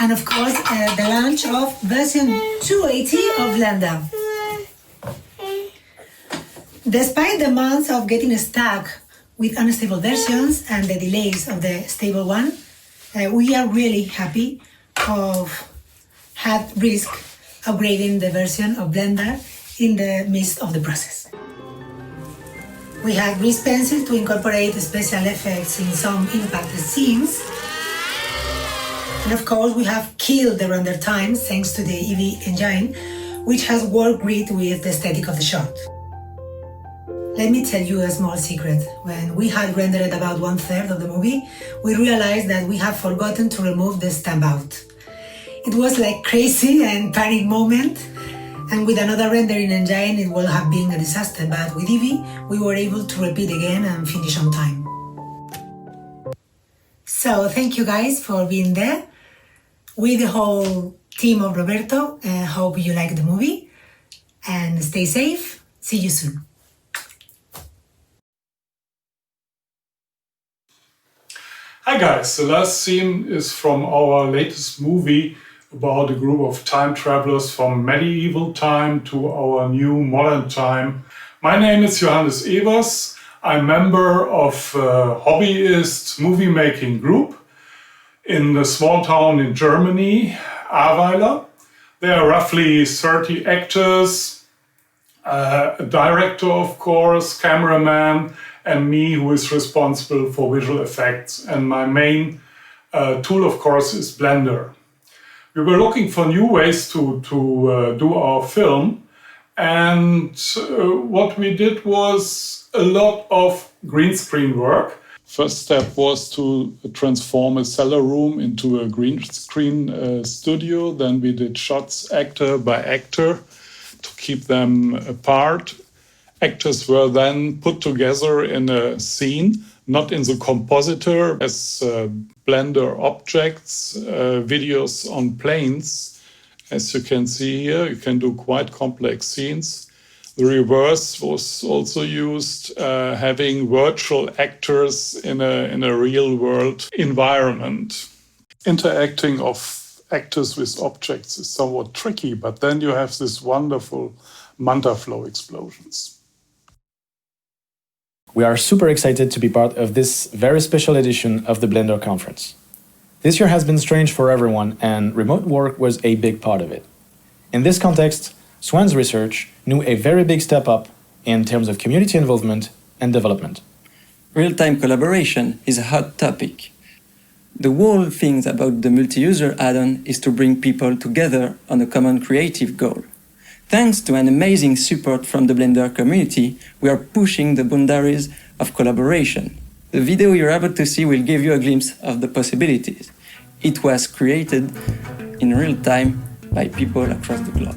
And of course, the launch of version 280 of Blender. Despite the months of getting stuck with unstable versions and the delays of the stable one, we are really happy of had risk upgrading the version of Blender in the midst of the process. We have greased pencil to incorporate special effects in some impacted scenes. And of course, we have killed the render time thanks to the Eevee engine, which has worked great with the aesthetic of the shot. Let me tell you a small secret. When we had rendered about 1/3 of the movie, we realized that we have forgotten to remove the stamp out. It was like crazy and panic moment, and with another rendering engine it would have been a disaster, but with Eevee we were able to repeat again and finish on time. So thank you guys for being there. With the whole team of Roberto, hope you like the movie, and stay safe. See you soon. Hi guys, the last scene is from our latest movie about a group of time travelers from medieval time to our new modern time. My name is Johannes Evers. I'm a member of a hobbyist movie-making group in a small town in Germany, Ahrweiler. There are roughly 30 actors, a director, of course, cameraman, and me, who is responsible for visual effects. And my main tool, of course, is Blender. We were looking for new ways to do our film. And what we did was a lot of green screen work. First step was to transform a cellar room into a green screen studio. Then we did shots actor by actor to keep them apart. Actors were then put together in a scene, not in the compositor, as Blender objects, videos on planes. As you can see here, you can do quite complex scenes. The reverse was also used, having virtual actors in a real-world environment. Interacting of actors with objects is somewhat tricky, but then you have this wonderful manta flow explosions. We are super excited to be part of this very special edition of the Blender conference. This year has been strange for everyone, and remote work was a big part of it. In this context, Swan's research knew a very big step up in terms of community involvement and development. Real-time collaboration is a hot topic. The whole thing about the multi-user add-on is to bring people together on a common creative goal. Thanks to an amazing support from the Blender community, we are pushing the boundaries of collaboration. The video you're about to see will give you a glimpse of the possibilities. It was created in real time by people across the globe.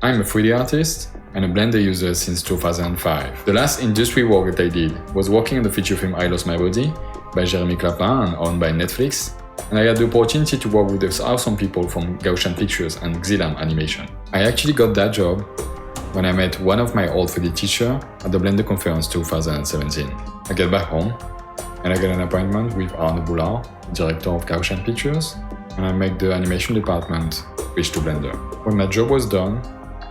I'm a 3D artist and a Blender user since 2005. The last industry work that I did was working on the feature film I Lost My Body by Jeremy Clapin and owned by Netflix, and I had the opportunity to work with those awesome people from Gaussian Pictures and Xilam Animation. I actually got that job when I met one of my old 3D teachers at the Blender Conference 2017. I get back home and I get an appointment with Arne Boulard, director of Gaussian Pictures, and I make the animation department switch to Blender. When my job was done,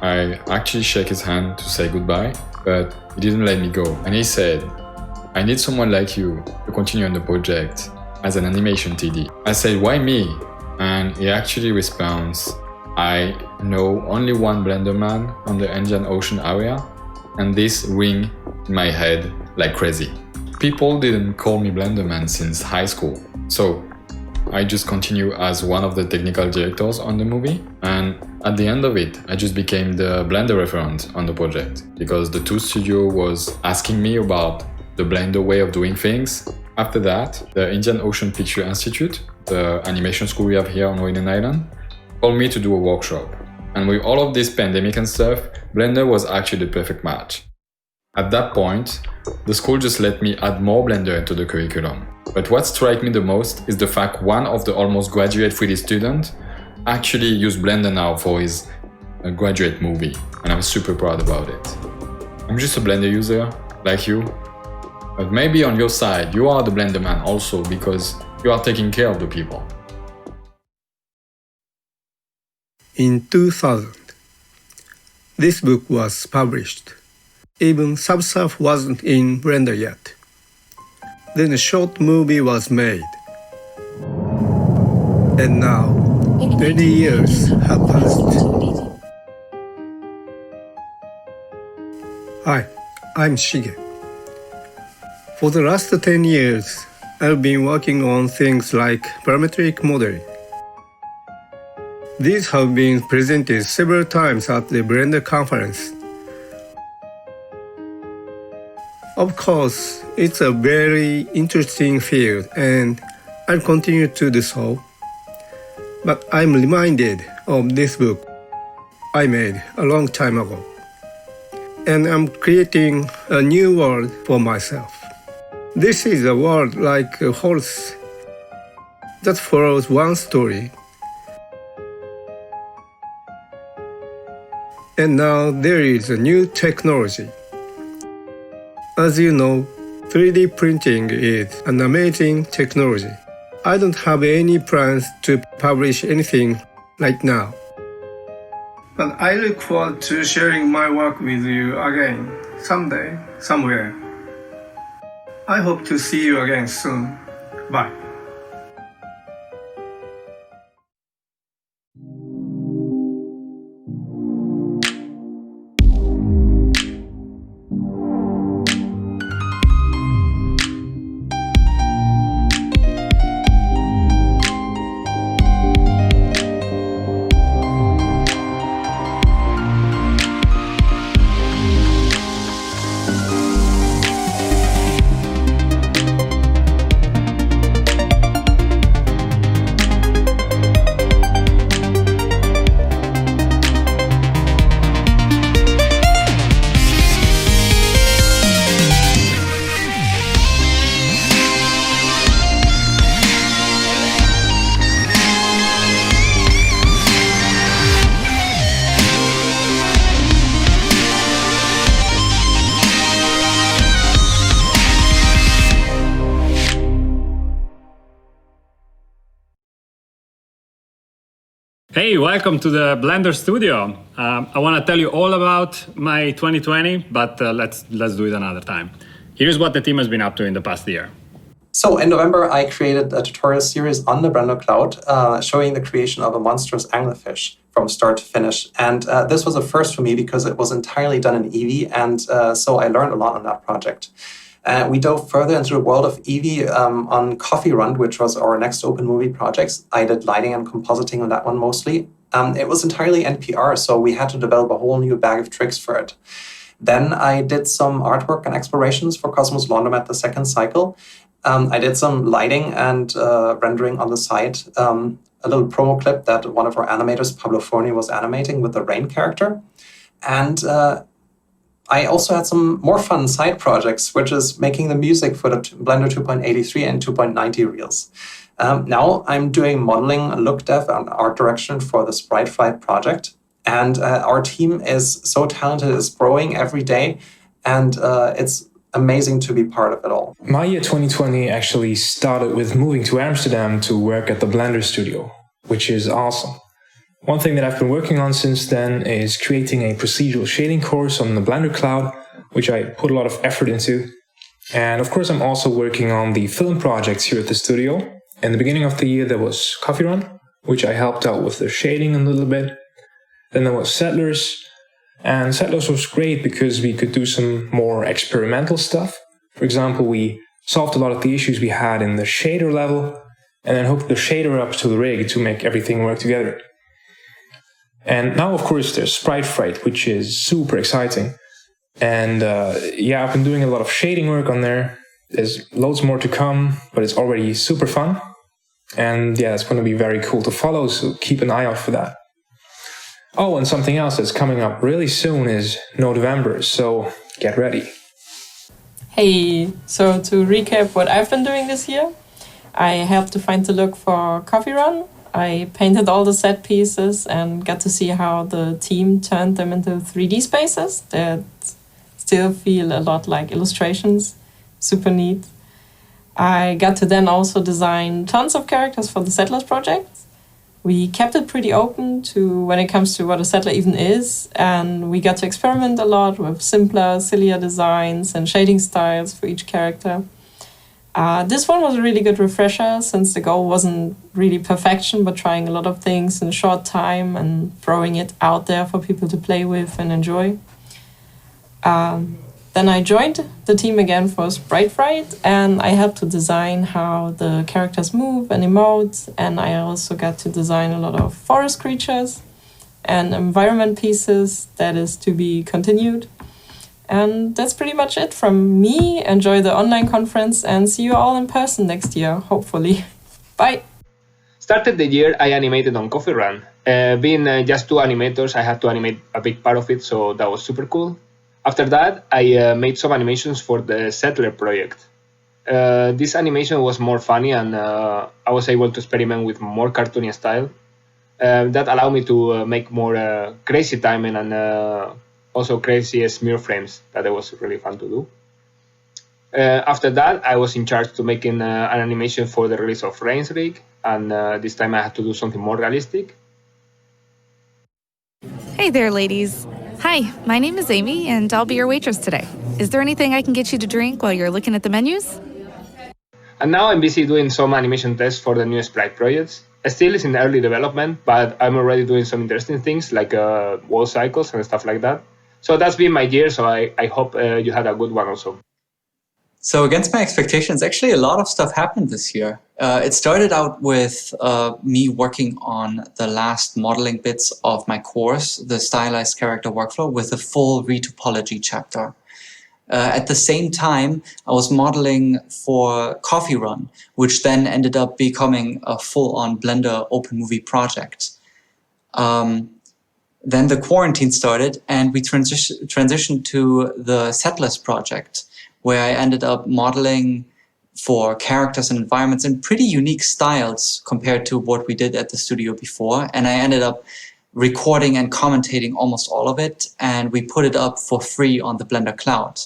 I actually shook his hand to say goodbye, but he didn't let me go. And he said, "I need someone like you to continue on the project as an animation TD." I said, "Why me?" And he actually responds, "I know only one Blender man on the Indian Ocean area, and this ring in my head like crazy." People didn't call me Blender man since high school, so I just continue as one of the technical directors on the movie, and at the end of it, I just became the Blender referent on the project, because the 2 studio was asking me about the Blender way of doing things. After that, the Indian Ocean Picture Institute, the animation school we have here on Wayne Island, called me to do a workshop. And with all of this pandemic and stuff, Blender was actually the perfect match. At that point, the school just let me add more Blender into the curriculum. But what struck me the most is the fact one of the almost graduate 3D students actually used Blender now for his a graduate movie, and I'm super proud about it. I'm just a Blender user, like you, but maybe on your side you are the Blender man also because you are taking care of the people. In 2000, this book was published. Even Subsurf wasn't in Blender yet. Then a short movie was made. And now, 20 years have passed. Hi, I'm Shige. For the last 10 years, I've been working on things like parametric modeling. These have been presented several times at the Blender conference. Of course, it's a very interesting field and I'll continue to do so. But I'm reminded of this book I made a long time ago. And I'm creating a new world for myself. This is a world like a horse that follows one story. And now there is a new technology. As you know, 3D printing is an amazing technology. I don't have any plans to publish anything right now. But I look forward to sharing my work with you again, someday, somewhere. I hope to see you again soon. Bye. Hey, welcome to the Blender studio. I want to tell you all about my 2020, but let's do it another time. Here's what the team has been up to in the past year. So in November, I created a tutorial series on the Blender Cloud showing the creation of a monstrous anglerfish from start to finish. And this was a first for me because it was entirely done in Eevee, and so I learned a lot on that project. We dove further into the world of Eevee on Coffee Run, which was our next open movie project. I did lighting and compositing on that one mostly. It was entirely NPR, so we had to develop a whole new bag of tricks for it. Then I did some artwork and explorations for Cosmos Laundromat, the second cycle. I did some lighting and rendering on the side. A little promo clip that one of our animators, Pablo was animating with the rain character. And I also had some more fun side projects, which is making the music for the Blender 2.83 and 2.90 reels. Now I'm doing modeling, look dev, and art direction for the Sprite Flight project. And our team is so talented, it's growing every day, and it's amazing to be part of it all. My year 2020 actually started with moving to Amsterdam to work at the Blender studio, which is awesome. One thing that I've been working on since then is creating a procedural shading course on the Blender Cloud, which I put a lot of effort into. And of course, I'm also working on the film projects here at the studio. In the beginning of the year, there was Coffee Run, which I helped out with the shading a little bit. Then there was Settlers. And Settlers was great because we could do some more experimental stuff. For example, we solved a lot of the issues we had in the shader level and then hooked the shader up to the rig to make everything work together. And now, of course, there's Sprite Fright, which is super exciting. And I've been doing a lot of shading work on there. There's loads more to come, but it's already super fun. And it's going to be very cool to follow, so keep an eye out for that. Oh, and something else that's coming up really soon is November, so get ready. Hey, so to recap what I've been doing this year, I helped to find the look for Coffee Run. I painted all the set pieces and got to see how the team turned them into 3D spaces that still feel a lot like illustrations. Super neat. I got to then also design tons of characters for the Settlers project. We kept it pretty open to when it comes to what a settler even is, and we got to experiment a lot with simpler, sillier designs and shading styles for each character. This one was a really good refresher, since the goal wasn't really perfection, but trying a lot of things in a short time and throwing it out there for people to play with and enjoy. Then I joined the team again for Sprite Fright, and I helped to design how the characters move and emote, and I also got to design a lot of forest creatures and environment pieces that is to be continued. And that's pretty much it from me. Enjoy the online conference and see you all in person next year, hopefully. Bye! Started the year I animated on Coffee Run. Being just 2 animators, I had to animate a big part of it, so that was super cool. After that, I made some animations for the Settler project. This animation was more funny, and I was able to experiment with more cartoony style. That allowed me to make more crazy timing and also crazy smear frames. That was really fun to do. After that, I was in charge to making an animation for the release of Rain's Rig, and this time I had to do something more realistic. Hey there, ladies. Hi, my name is Amy, and I'll be your waitress today. Is there anything I can get you to drink while you're looking at the menus? And now I'm busy doing some animation tests for the new Sprite projects. Still it's in early development, but I'm already doing some interesting things like wall cycles and stuff like that. So that's been my year, so I hope you had a good one also. So against my expectations, actually a lot of stuff happened this year. It started out with me working on the last modeling bits of my course, the stylized character workflow, with a full retopology chapter. At the same time, I was modeling for Coffee Run, which then ended up becoming a full-on Blender open movie project. Then the quarantine started, and we transitioned to the Settlers project, where I ended up modeling for characters and environments in pretty unique styles compared to what we did at the studio before. And I ended up recording and commentating almost all of it, and we put it up for free on the Blender Cloud.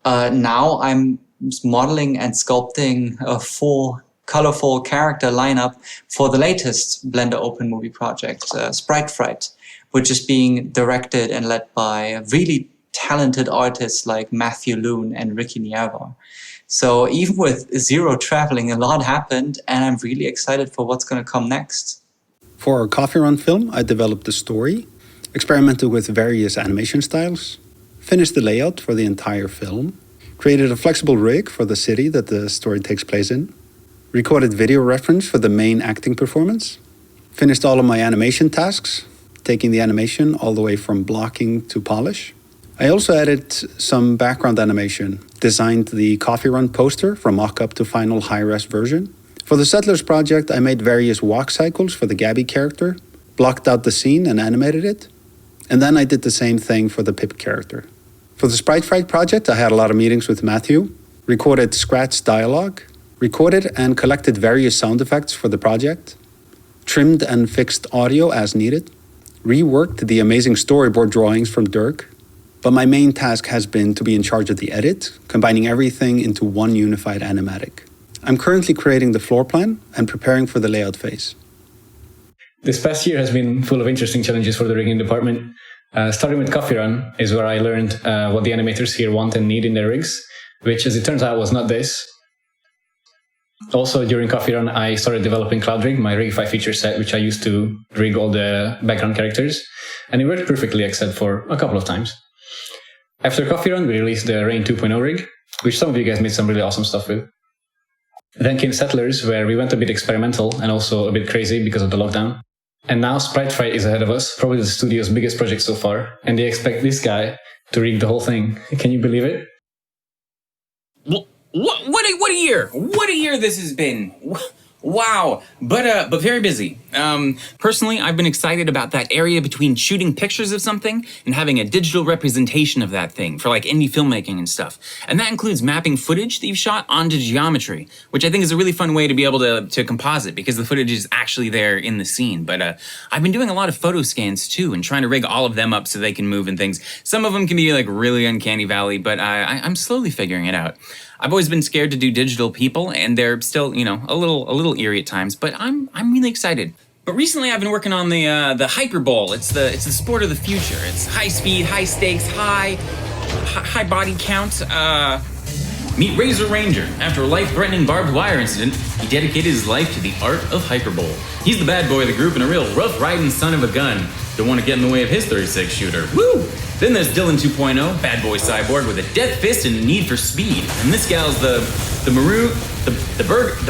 Now I'm modeling and sculpting a full colorful character lineup for the latest Blender open movie project, Sprite Fright, which is being directed and led by really talented artists like Matthew Loon and Ricky Nierva. So even with zero traveling, a lot happened, and I'm really excited for what's going to come next. For our Coffee Run film, I developed a story, experimented with various animation styles, finished the layout for the entire film, created a flexible rig for the city that the story takes place in, recorded video reference for the main acting performance, finished all of my animation tasks, taking the animation all the way from blocking to polish. I also added some background animation, designed the Coffee Run poster from mock-up to final high-res version. For the Settlers project, I made various walk cycles for the Gabby character, blocked out the scene and animated it. And then I did the same thing for the Pip character. For the Sprite Fright project, I had a lot of meetings with Matthew, recorded scratch dialogue, recorded and collected various sound effects for the project, trimmed and fixed audio as needed, reworked the amazing storyboard drawings from Dirk. But my main task has been to be in charge of the edit, combining everything into one unified animatic. I'm currently creating the floor plan and preparing for the layout phase. This past year has been full of interesting challenges for the rigging department. Starting with Coffee Run is where I learned what the animators here want and need in their rigs, which as it turns out was not this. Also during Coffee Run, I started developing Cloud Rig, my Rigify feature set, which I used to rig all the background characters, and it worked perfectly except for a couple of times. After Coffee Run, we released the Rain 2.0 rig, which some of you guys made some really awesome stuff with. Then came Settlers, where we went a bit experimental and also a bit crazy because of the lockdown. And now Sprite Fright is ahead of us, probably the studio's biggest project so far, and they expect this guy to rig the whole thing. Can you believe it? What a year! What a year this has been! Wow, but very busy. Personally, I've been excited about that area between shooting pictures of something and having a digital representation of that thing for like indie filmmaking and stuff. And that includes mapping footage that you've shot onto geometry, which I think is a really fun way to be able to composite because the footage is actually there in the scene. But I've been doing a lot of photo scans too and trying to rig all of them up so they can move and things. Some of them can be like really uncanny valley, but I'm slowly figuring it out. I've always been scared to do digital people, and they're still, a little eerie at times. But I'm really excited. But recently, I've been working on the hyperbole. It's the sport of the future. It's high speed, high stakes, high body count. Meet Razor Ranger. After a life-threatening barbed wire incident, he dedicated his life to the art of hyperbole. He's the bad boy of the group and a real rough-riding son of a gun. Don't want to get in the way of his 36 shooter. Woo! Then there's Dylan 2.0, bad boy cyborg with a death fist and a need for speed. And this gal's the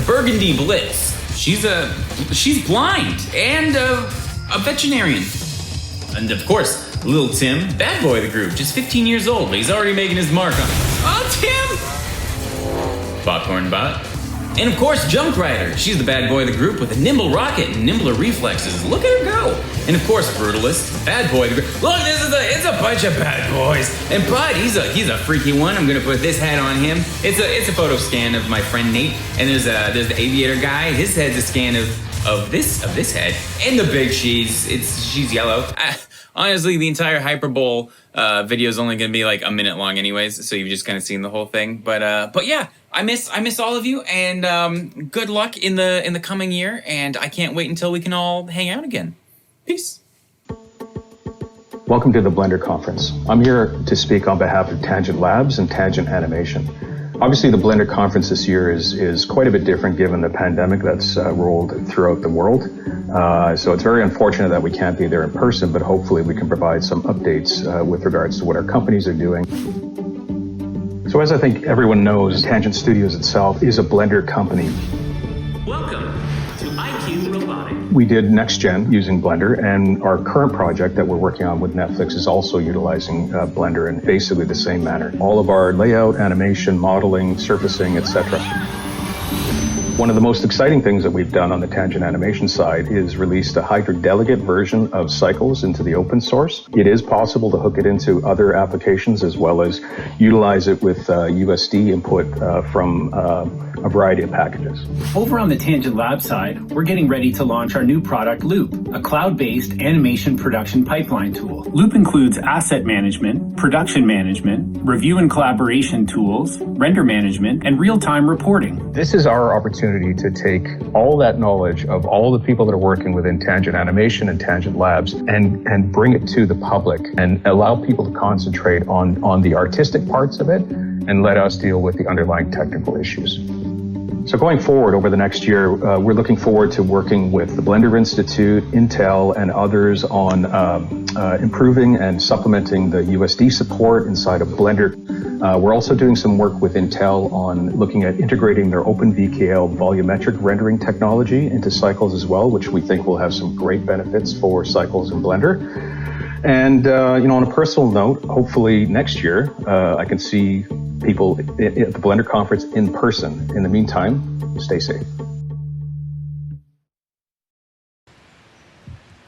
Burgundy Blitz. She's blind and a veterinarian. And of course, Little Tim, bad boy of the group, just 15 years old, but he's already making his mark on. Oh, Tim! Popcorn Bot. And of course, Junk Rider. She's the bad boy of the group with a nimble rocket and nimbler reflexes. Look at her go. And of course, Brutalist, bad boy of the group. Look, it's a bunch of bad boys. And Bud, he's a freaky one. I'm gonna put this hat on him. It's a photo scan of my friend Nate. And there's the aviator guy. His head's a scan of this head. And the big she's yellow. Honestly, the entire hyperbole video is only going to be like a minute long anyways, so you've just kind of seen the whole thing. But yeah, I miss all of you, and good luck in the coming year, and I can't wait until we can all hang out again. Peace. Welcome to the Blender Conference. I'm here to speak on behalf of Tangent Labs and Tangent Animation. Obviously, the Blender Conference this year is quite a bit different given the pandemic that's rolled throughout the world. So it's very unfortunate that we can't be there in person, but hopefully we can provide some updates with regards to what our companies are doing. So as I think everyone knows, Tangent Studios itself is a Blender company. Welcome to IQ Robotics. We did Next Gen using Blender, and our current project that we're working on with Netflix is also utilizing Blender in basically the same manner. All of our layout, animation, modeling, surfacing, etc. One of the most exciting things that we've done on the Tangent Animation side is released a Hydra Delegate version of Cycles into the open source. It is possible to hook it into other applications as well as utilize it with USD input from a variety of packages. Over on the Tangent Lab side, we're getting ready to launch our new product, Loop, a cloud-based animation production pipeline tool. Loop includes asset management, production management, review and collaboration tools, render management, and real-time reporting. This is our opportunity to take all that knowledge of all the people that are working within Tangent Animation and Tangent Labs and bring it to the public and allow people to concentrate on the artistic parts of it and let us deal with the underlying technical issues. So going forward over the next year, we're looking forward to working with the Blender Institute, Intel, and others on improving and supplementing the USD support inside of Blender. We're also doing some work with Intel on looking at integrating their OpenVKL volumetric rendering technology into Cycles as well, which we think will have some great benefits for Cycles in Blender. And, on a personal note, hopefully next year, I can see people at the Blender Conference in person. In the meantime, stay safe.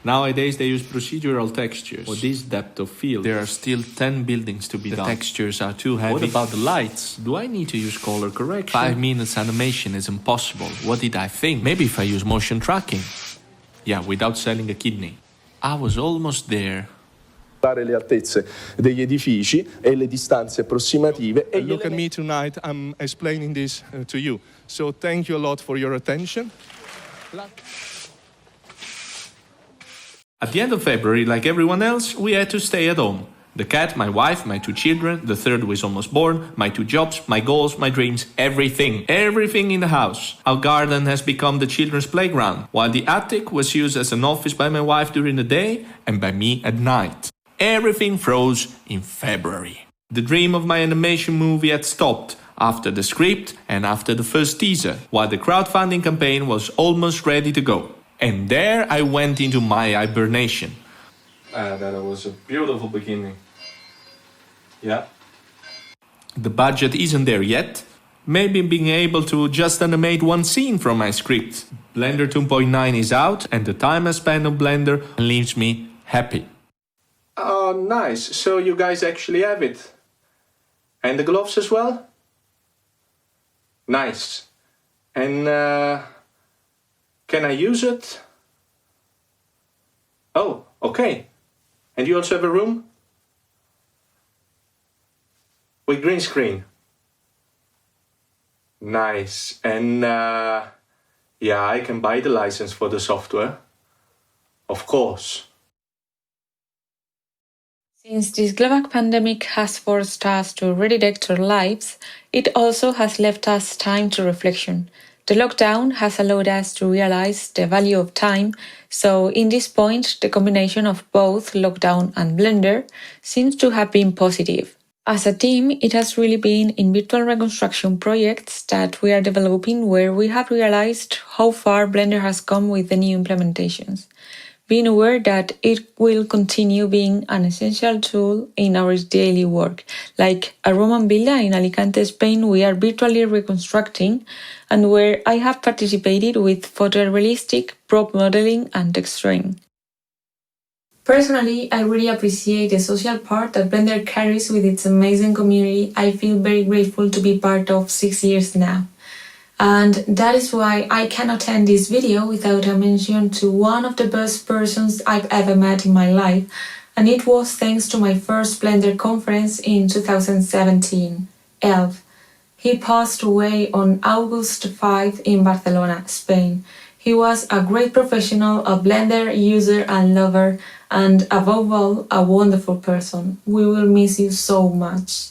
Nowadays, they use procedural textures. For this depth of field, there are still 10 buildings to be done. The textures are too heavy. What about the lights? Do I need to use color correction? 5 minutes animation is impossible. What did I think? Maybe if I use motion tracking. Yeah, without selling a kidney. I was almost there. Le altezze degli edifici e le distanze approssimative. Look at me tonight, I'm explaining this to you. So thank you a lot for your attention. At the end of February, like everyone else, we had to stay at home. The cat, my wife, my 2 children, the third who is almost born, my 2 jobs, my goals, my dreams, everything. Everything in the house. Our garden has become the children's playground, while the attic was used as an office by my wife during the day and by me at night. Everything froze in February. The dream of my animation movie had stopped after the script and after the first teaser, while the crowdfunding campaign was almost ready to go. And there I went into my hibernation. That was a beautiful beginning. Yeah. The budget isn't there yet, Maybe being able to just animate one scene from my script. Blender 2.9 is out, and the time I spend on Blender leaves me happy. Oh, nice. So you guys actually have it. And the gloves as well? Nice. And can I use it? Oh, okay. And you also have a room? With green screen? Nice. And yeah, I can buy the license for the software. Of course. Since this global pandemic has forced us to redirect our lives, it also has left us time to reflection. The lockdown has allowed us to realize the value of time, so in this point, the combination of both lockdown and Blender seems to have been positive. As a team, it has really been in virtual reconstruction projects that we are developing where we have realized how far Blender has come with the new implementations, being aware that it will continue being an essential tool in our daily work. Like a Roman villa in Alicante, Spain, we are virtually reconstructing, and where I have participated with photorealistic prop modeling and texturing. Personally, I really appreciate the social part that Blender carries with its amazing community. I feel very grateful to be part of 6 years now. And that is why I cannot end this video without a mention to one of the best persons I've ever met in my life, and it was thanks to my first Blender conference in 2017, Elf. He passed away on August 5 in Barcelona, Spain. He was a great professional, a Blender user and lover, and above all, a wonderful person. We will miss you so much.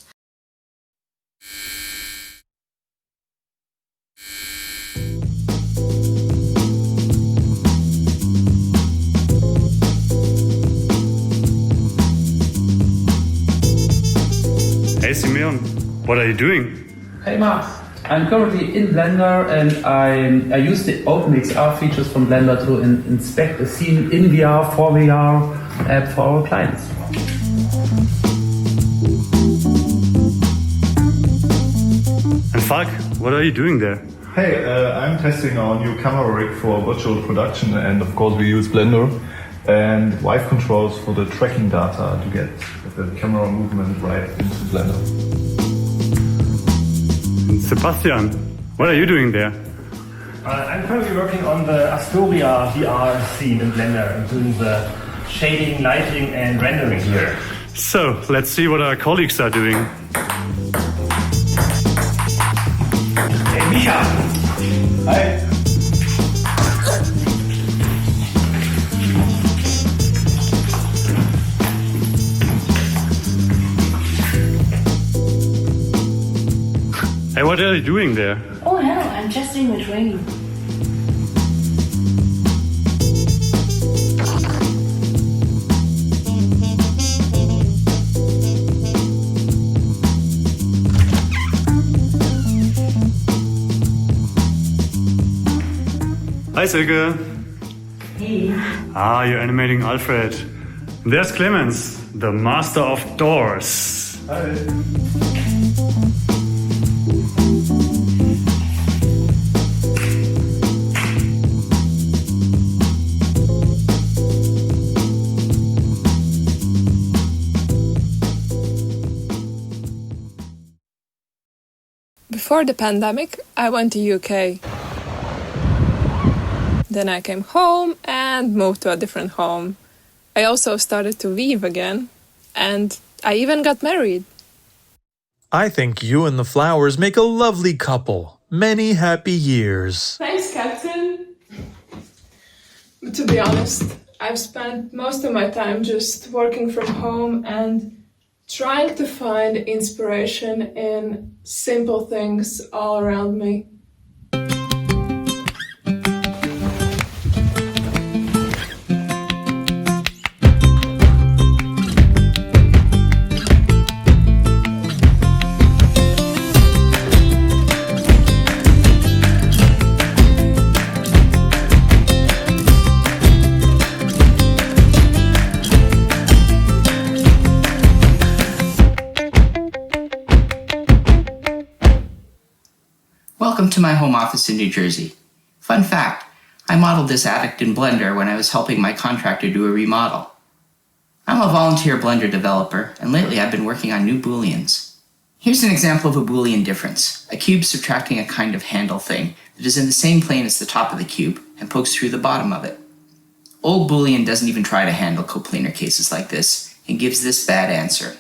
Hey Simeon, what are you doing? Hey Max, I'm currently in Blender and I use the OpenXR features from Blender to inspect a scene in VR, for VR app for our clients. And Falk, what are you doing there? Hey, I'm testing our new camera rig for virtual production, and of course we use Blender and wife controls for the tracking data to get the camera movement right into Blender. Sebastian, what are you doing there? I'm currently working on the Astoria VR scene in Blender, including the shading, lighting and rendering here. So, let's see what our colleagues are doing. Hey Micha! Hi! Hey, what are you doing there? Oh, hello, I'm just in the training. Hi, Silke. Hey. You're animating Alfred. There's Clemens, the master of doors. Hi. Before the pandemic, I went to UK. Then I came home and moved to a different home. I also started to weave again, and I even got married. I think you and the flowers make a lovely couple. Many happy years. Thanks, Captain. But to be honest, I've spent most of my time just working from home and trying to find inspiration in simple things all around me. Welcome to my home office in New Jersey. Fun fact, I modeled this addict in Blender when I was helping my contractor do a remodel. I'm a volunteer Blender developer, and lately I've been working on new Booleans. Here's an example of a Boolean difference, a cube subtracting a kind of handle thing that is in the same plane as the top of the cube and pokes through the bottom of it. Old Boolean doesn't even try to handle coplanar cases like this and gives this bad answer.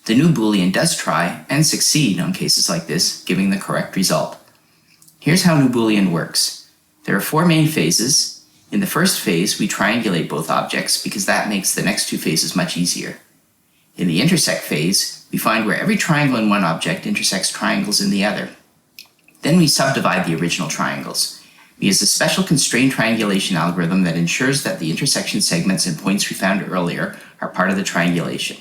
The new Boolean does try and succeed on cases like this, giving the correct result. Here's how new Boolean works. There are 4 main phases. In the first phase, we triangulate both objects because that makes the next 2 phases much easier. In the intersect phase, we find where every triangle in one object intersects triangles in the other. Then we subdivide the original triangles. We use a special constrained triangulation algorithm that ensures that the intersection segments and points we found earlier are part of the triangulation.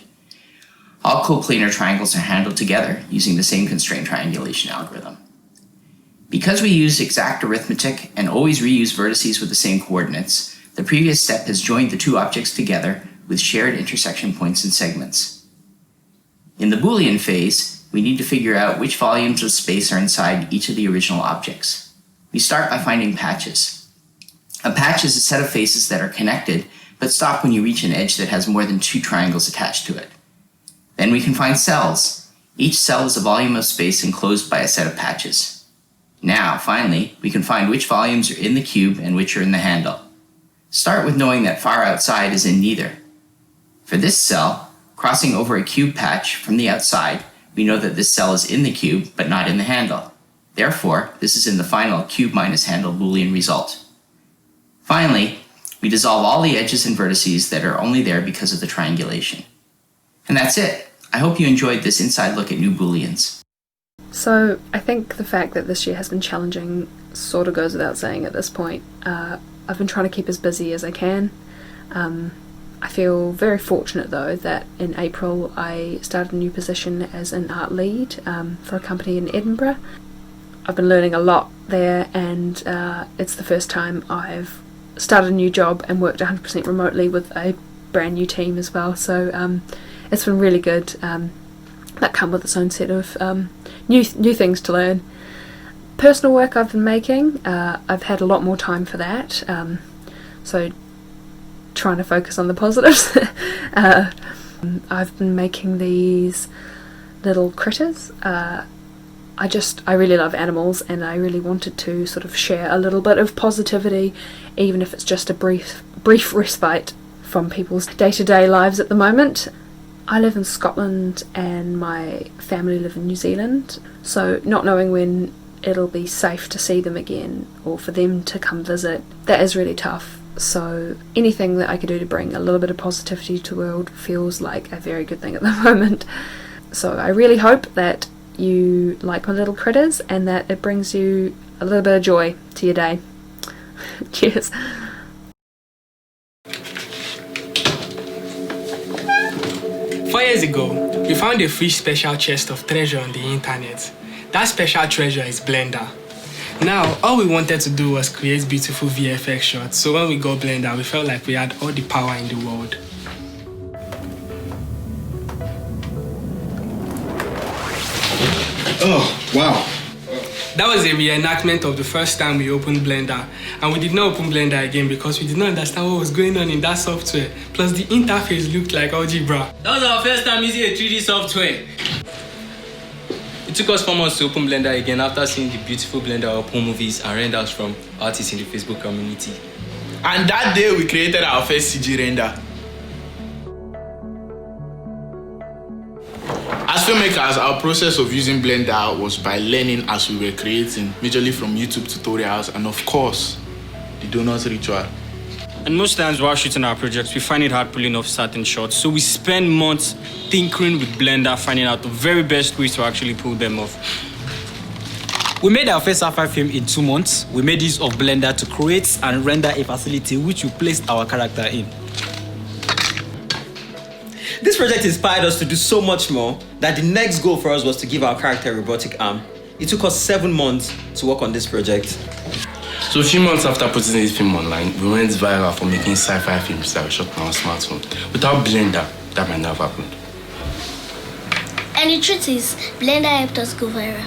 All coplanar triangles are handled together using the same constrained triangulation algorithm. Because we use exact arithmetic and always reuse vertices with the same coordinates, the previous step has joined the 2 objects together with shared intersection points and segments. In the Boolean phase, we need to figure out which volumes of space are inside each of the original objects. We start by finding patches. A patch is a set of faces that are connected, but stop when you reach an edge that has more than 2 triangles attached to it. Then we can find cells. Each cell is a volume of space enclosed by a set of patches. Now, finally, we can find which volumes are in the cube and which are in the handle. Start with knowing that far outside is in neither. For this cell, crossing over a cube patch from the outside, we know that this cell is in the cube but not in the handle. Therefore, this is in the final cube minus handle Boolean result. Finally, we dissolve all the edges and vertices that are only there because of the triangulation. And that's it. I hope you enjoyed this inside look at new Booleans. So I think the fact that this year has been challenging sort of goes without saying at this point. I've been trying to keep as busy as I can. I feel very fortunate though that in April I started a new position as an art lead for a company in Edinburgh. I've been learning a lot there, and it's the first time I've started a new job and worked 100% remotely with a brand new team as well, so it's been really good. That come with its own set of new things to learn. Personal work I've been making, I've had a lot more time for that, so trying to focus on the positives. I've been making these little critters. I really love animals, and I really wanted to sort of share a little bit of positivity, even if it's just a brief respite from people's day-to-day lives at the moment. I live in Scotland and my family live in New Zealand, so not knowing when it'll be safe to see them again or for them to come visit, that is really tough. So anything that I could do to bring a little bit of positivity to the world feels like a very good thing at the moment. So I really hope that you like my little critters and that it brings you a little bit of joy to your day. Cheers. 4 years ago, we found a free special chest of treasure on the internet. That special treasure is Blender. Now, all we wanted to do was create beautiful VFX shots, so when we got Blender, we felt like we had all the power in the world. Oh, wow. That was a reenactment of the first time we opened Blender, and we did not open Blender again because we did not understand what was going on in that software. Plus, the interface looked like algebra. That was our first time using a 3D software. It took us 4 months to open Blender again after seeing the beautiful Blender open movies and renders from artists in the Facebook community. And that day we created our first CG render. As filmmakers, our process of using Blender was by learning as we were creating, majorly from YouTube tutorials and of course, the donut ritual. And most times while shooting our projects, we find it hard pulling off certain shots, so we spend months tinkering with Blender, finding out the very best ways to actually pull them off. We made our first sci-fi film in 2 months. We made use of Blender to create and render a facility which we placed our character in. This project inspired us to do so much more that the next goal for us was to give our character a robotic arm. It took us 7 months to work on this project. So a few months after putting this film online, we went viral for making sci-fi films that were shot on our smartphone. Without Blender, that might not have happened. And the truth is, Blender helped us go viral.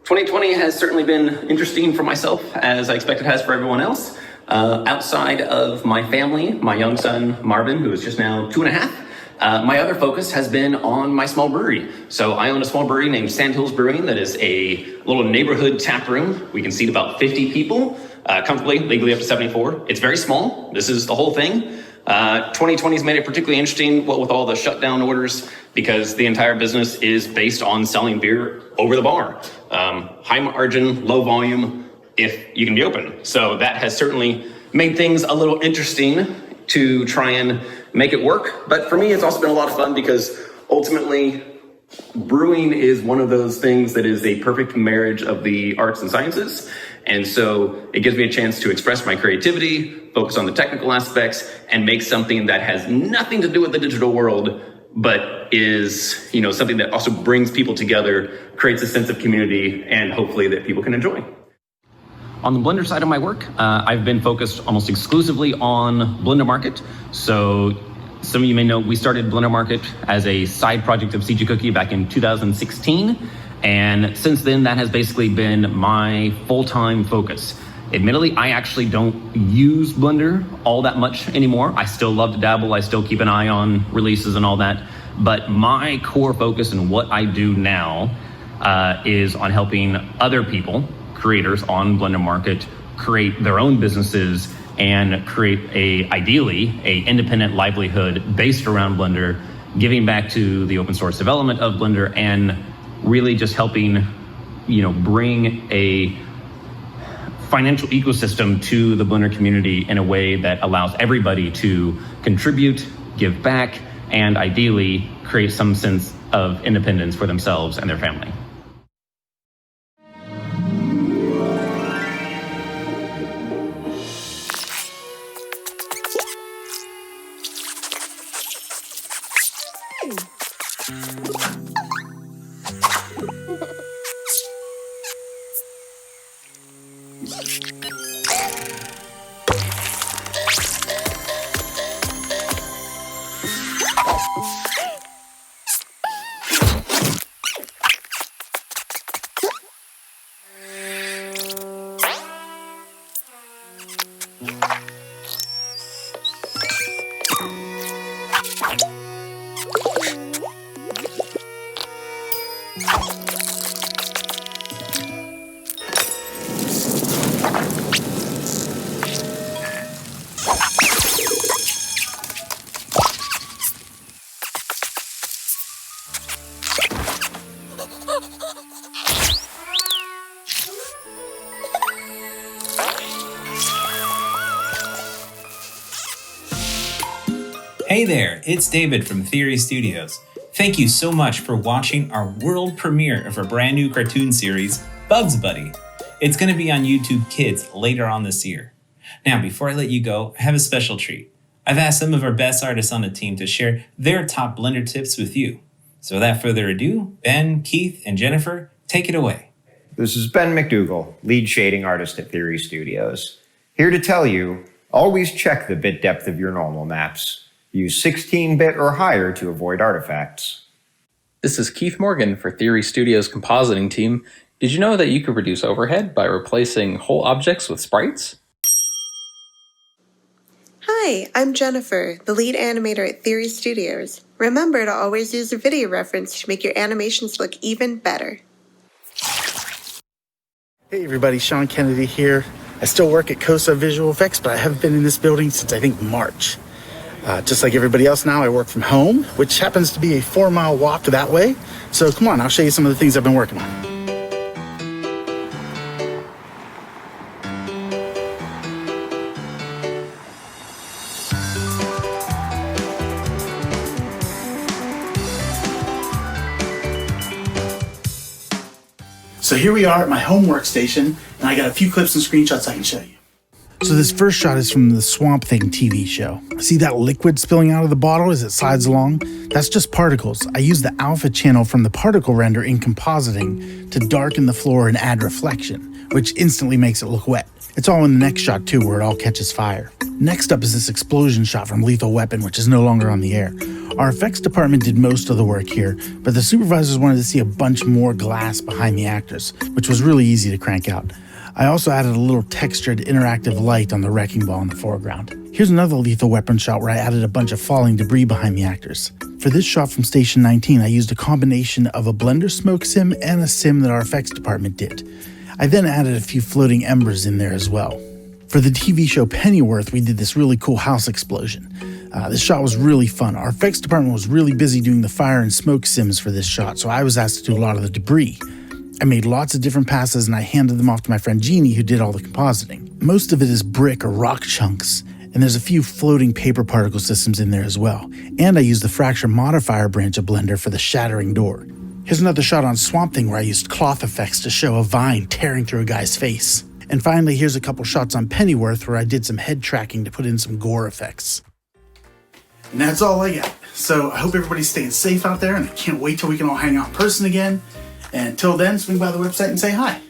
2020 has certainly been interesting for myself, as I expect it has for everyone else. Outside of my family, my young son, Marvin, who is just now 2.5, my other focus has been on my small brewery. So I own a small brewery named Sandhills Brewing that is a little neighborhood tap room. We can seat about 50 people comfortably, legally up to 74. It's very small. This is the whole thing. 2020's made it particularly interesting, what with all the shutdown orders, because the entire business is based on selling beer over the bar. High margin, low volume, if you can be open. So that has certainly made things a little interesting to try and make it work. But for me, it's also been a lot of fun because ultimately brewing is one of those things that is a perfect marriage of the arts and sciences. And so it gives me a chance to express my creativity, focus on the technical aspects, and make something that has nothing to do with the digital world, but is, something that also brings people together, creates a sense of community, and hopefully that people can enjoy. On the Blender side of my work, I've been focused almost exclusively on Blender Market. So some of you may know we started Blender Market as a side project of CG Cookie back in 2016. And since then, that has basically been my full-time focus. Admittedly, I actually don't use Blender all that much anymore. I still love to dabble. I still keep an eye on releases and all that. But my core focus and what I do now is on helping other people, creators on Blender Market, create their own businesses and create ideally, an independent livelihood based around Blender, giving back to the open source development of Blender and really just helping, bring a financial ecosystem to the Blender community in a way that allows everybody to contribute, give back, and ideally create some sense of independence for themselves and their family. Hey there, it's David from Theory Studios. Thank you so much for watching our world premiere of our brand new cartoon series, Bugs Buddy. It's going to be on YouTube Kids later on this year. Now, before I let you go, I have a special treat. I've asked some of our best artists on the team to share their top Blender tips with you. So without further ado, Ben, Keith, and Jennifer, take it away. This is Ben McDougall, lead shading artist at Theory Studios. Here to tell you, always check the bit depth of your normal maps. Use 16-bit or higher to avoid artifacts. This is Keith Morgan for Theory Studios' compositing team. Did you know that you could reduce overhead by replacing whole objects with sprites? Hi, I'm Jennifer, the lead animator at Theory Studios. Remember to always use a video reference to make your animations look even better. Hey everybody, Sean Kennedy here. I still work at COSA Visual Effects, but I haven't been in this building since I think March. Just like everybody else now, I work from home, which happens to be a 4-mile walk that way. So come on, I'll show you some of the things I've been working on. So here we are at my home workstation, and I got a few clips and screenshots I can show you. So this first shot is from the Swamp Thing TV show. See that liquid spilling out of the bottle as it slides along? That's just particles. I use the alpha channel from the particle render in compositing to darken the floor and add reflection, which instantly makes it look wet. It's all in the next shot too, where it all catches fire. Next up is this explosion shot from Lethal Weapon, which is no longer on the air. Our effects department did most of the work here, but the supervisors wanted to see a bunch more glass behind the actors, which was really easy to crank out. I also added a little textured interactive light on the wrecking ball in the foreground. Here's another lethal weapon shot where I added a bunch of falling debris behind the actors. For this shot from Station 19, I used a combination of a Blender smoke sim and a sim that our effects department did. I then added a few floating embers in there as well. For the TV show Pennyworth, we did this really cool house explosion. This shot was really fun. Our effects department was really busy doing the fire and smoke sims for this shot, so I was asked to do a lot of the debris. I made lots of different passes and I handed them off to my friend Jeannie, who did all the compositing. Most of it is brick or rock chunks, and there's a few floating paper particle systems in there as well. And I used the fracture modifier branch of Blender for the shattering door. Here's another shot on Swamp Thing where I used cloth effects to show a vine tearing through a guy's face. And finally, here's a couple shots on Pennyworth where I did some head tracking to put in some gore effects. And that's all I got. So I hope everybody's staying safe out there, and I can't wait till we can all hang out in person again. And until then, swing by the website and say hi.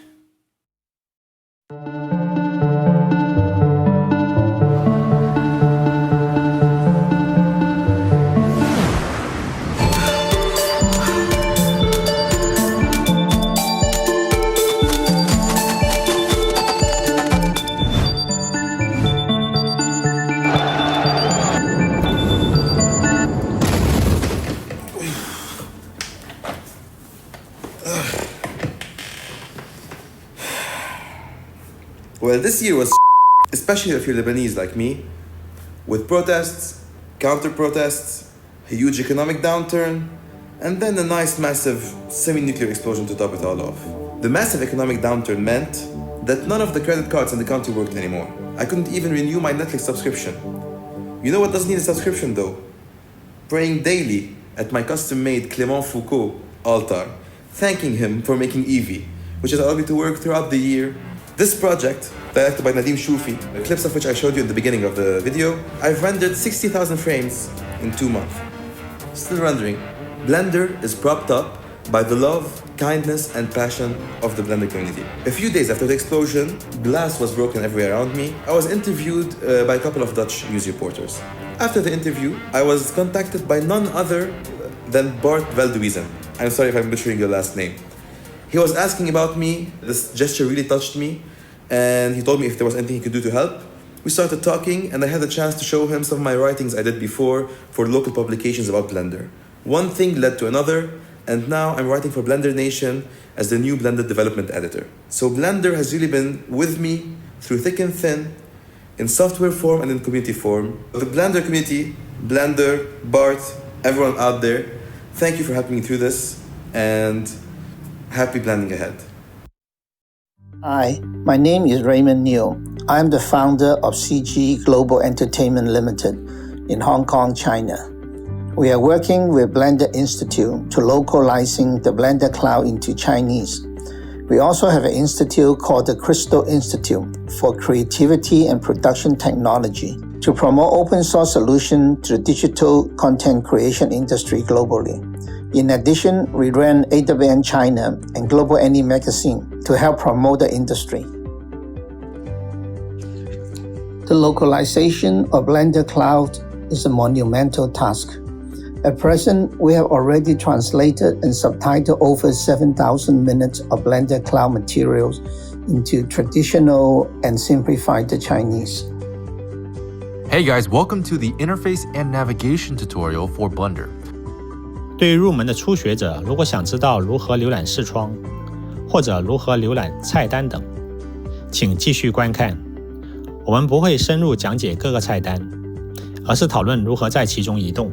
Well, this year was especially if you're Lebanese like me, with protests, counter-protests, a huge economic downturn, and then a nice massive semi-nuclear explosion to top it all off. The massive economic downturn meant that none of the credit cards in the country worked anymore. I couldn't even renew my Netflix subscription. You know what doesn't need a subscription though? Praying daily at my custom-made Clément Foucault altar, thanking him for making Evie, which has allowed me to work throughout the year. This project, directed by Nadim Shoufi, the clips of which I showed you at the beginning of the video, I've rendered 60,000 frames in 2 months. Still rendering. Blender is propped up by the love, kindness, and passion of the Blender community. A few days after the explosion, glass was broken everywhere around me. I was interviewed by a couple of Dutch news reporters. After the interview, I was contacted by none other than Bart Veldhuizen. I'm sorry if I'm butchering your last name. He was asking about me. This gesture really touched me, and he told me if there was anything he could do to help. We started talking, and I had the chance to show him some of my writings I did before for local publications about Blender. One thing led to another, and now I'm writing for Blender Nation as the new Blender development editor. So Blender has really been with me through thick and thin, in software form and in community form. The Blender community, Blender, Bart, everyone out there, thank you for helping me through this, and happy blending ahead. Hi, my name is Raymond Neal. I'm the founder of CG Global Entertainment Limited in Hong Kong, China. We are working with Blender Institute to localizing the Blender Cloud into Chinese. We also have an institute called the Crystal Institute for Creativity and Production Technology to promote open source solutions to the digital content creation industry globally. In addition, we ran AWN China and Global Any Magazine to help promote the industry. The localization of Blender Cloud is a monumental task. At present, we have already translated and subtitled over 7,000 minutes of Blender Cloud materials into traditional and simplified Chinese. Hey guys, welcome to the interface and navigation tutorial for Blender. 对于入门的初学者，如果想知道如何浏览视窗，或者如何浏览菜单等，请继续观看。我们不会深入讲解各个菜单，而是讨论如何在其中移动。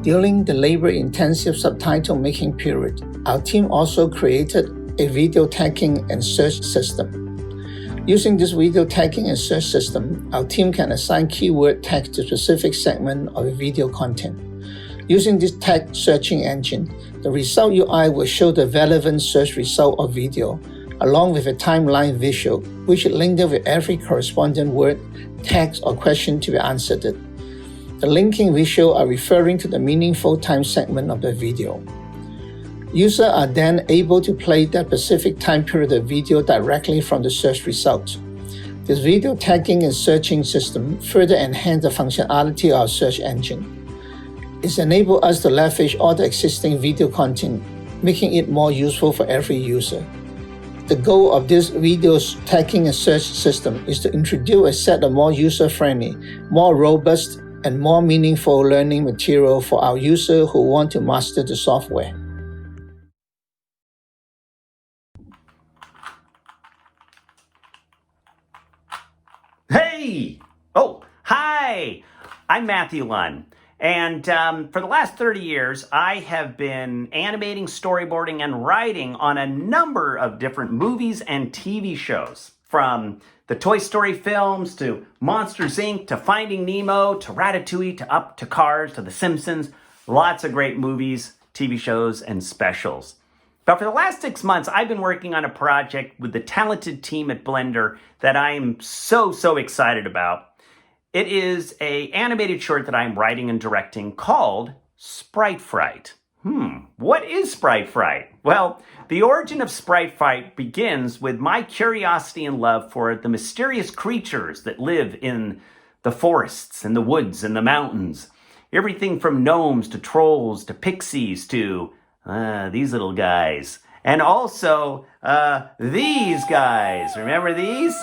During the labor-intensive subtitle making period, our team also created a video tagging and search system. Using this video tagging and search system, our team can assign keyword tags to specific segment of video content. Using this tag searching engine, the result UI will show the relevant search result of video, along with a timeline visual, which is linked with every corresponding word, text, or question to be answered. The linking visual are referring to the meaningful time segment of the video. Users are then able to play that specific time period of video directly from the search results. This video tagging and searching system further enhances the functionality of our search engine. It enables us to leverage all the existing video content, making it more useful for every user. The goal of this video tagging and search system is to introduce a set of more user-friendly, more robust, and more meaningful learning material for our users who want to master the software. Hey! Oh, hi! I'm Matthew Lunn. And for the last 30 years, I have been animating, storyboarding, and writing on a number of different movies and TV shows. From the Toy Story films, to Monsters, Inc., to Finding Nemo, to Ratatouille, to Up, to Cars, to The Simpsons. Lots of great movies, TV shows, and specials. But for the last 6 months, I've been working on a project with the talented team at Blender that I am so excited about. It is an animated short that I'm writing and directing called Sprite Fright. What is Sprite Fright? Well, the origin of Sprite Fright begins with my curiosity and love for the mysterious creatures that live in the forests and the woods and the mountains. Everything from gnomes to trolls to pixies to these little guys. And also these guys. Remember these?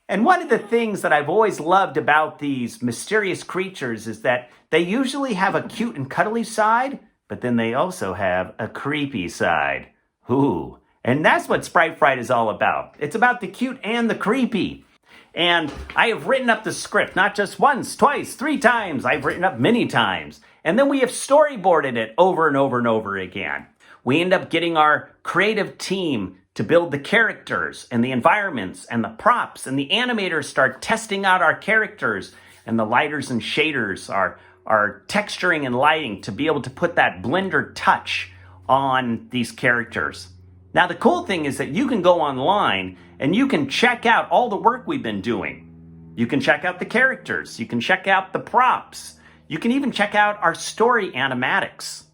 And one of the things that I've always loved about these mysterious creatures is that they usually have a cute and cuddly side, but then they also have a creepy side. Ooh. And that's what Sprite Fright is all about. It's about the cute and the creepy. And I have written up the script, not just once, twice, 3 times. I've written up many times. And then we have storyboarded it over and over and over again. We end up getting our creative team to build the characters and the environments and the props, and the animators start testing out our characters, and the lighters and shaders are texturing and lighting to be able to put that Blender touch on these characters. Now, the cool thing is that you can go online and you can check out all the work we've been doing. You can check out the characters. You can check out the props. You can even check out our story animatics.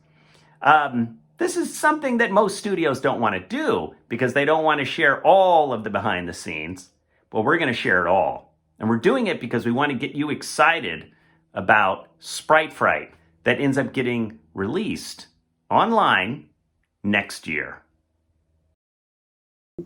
This is something that most studios don't want to do because they don't want to share all of the behind the scenes. But we're going to share it all. And we're doing it because we want to get you excited about Sprite Fright that ends up getting released online next year.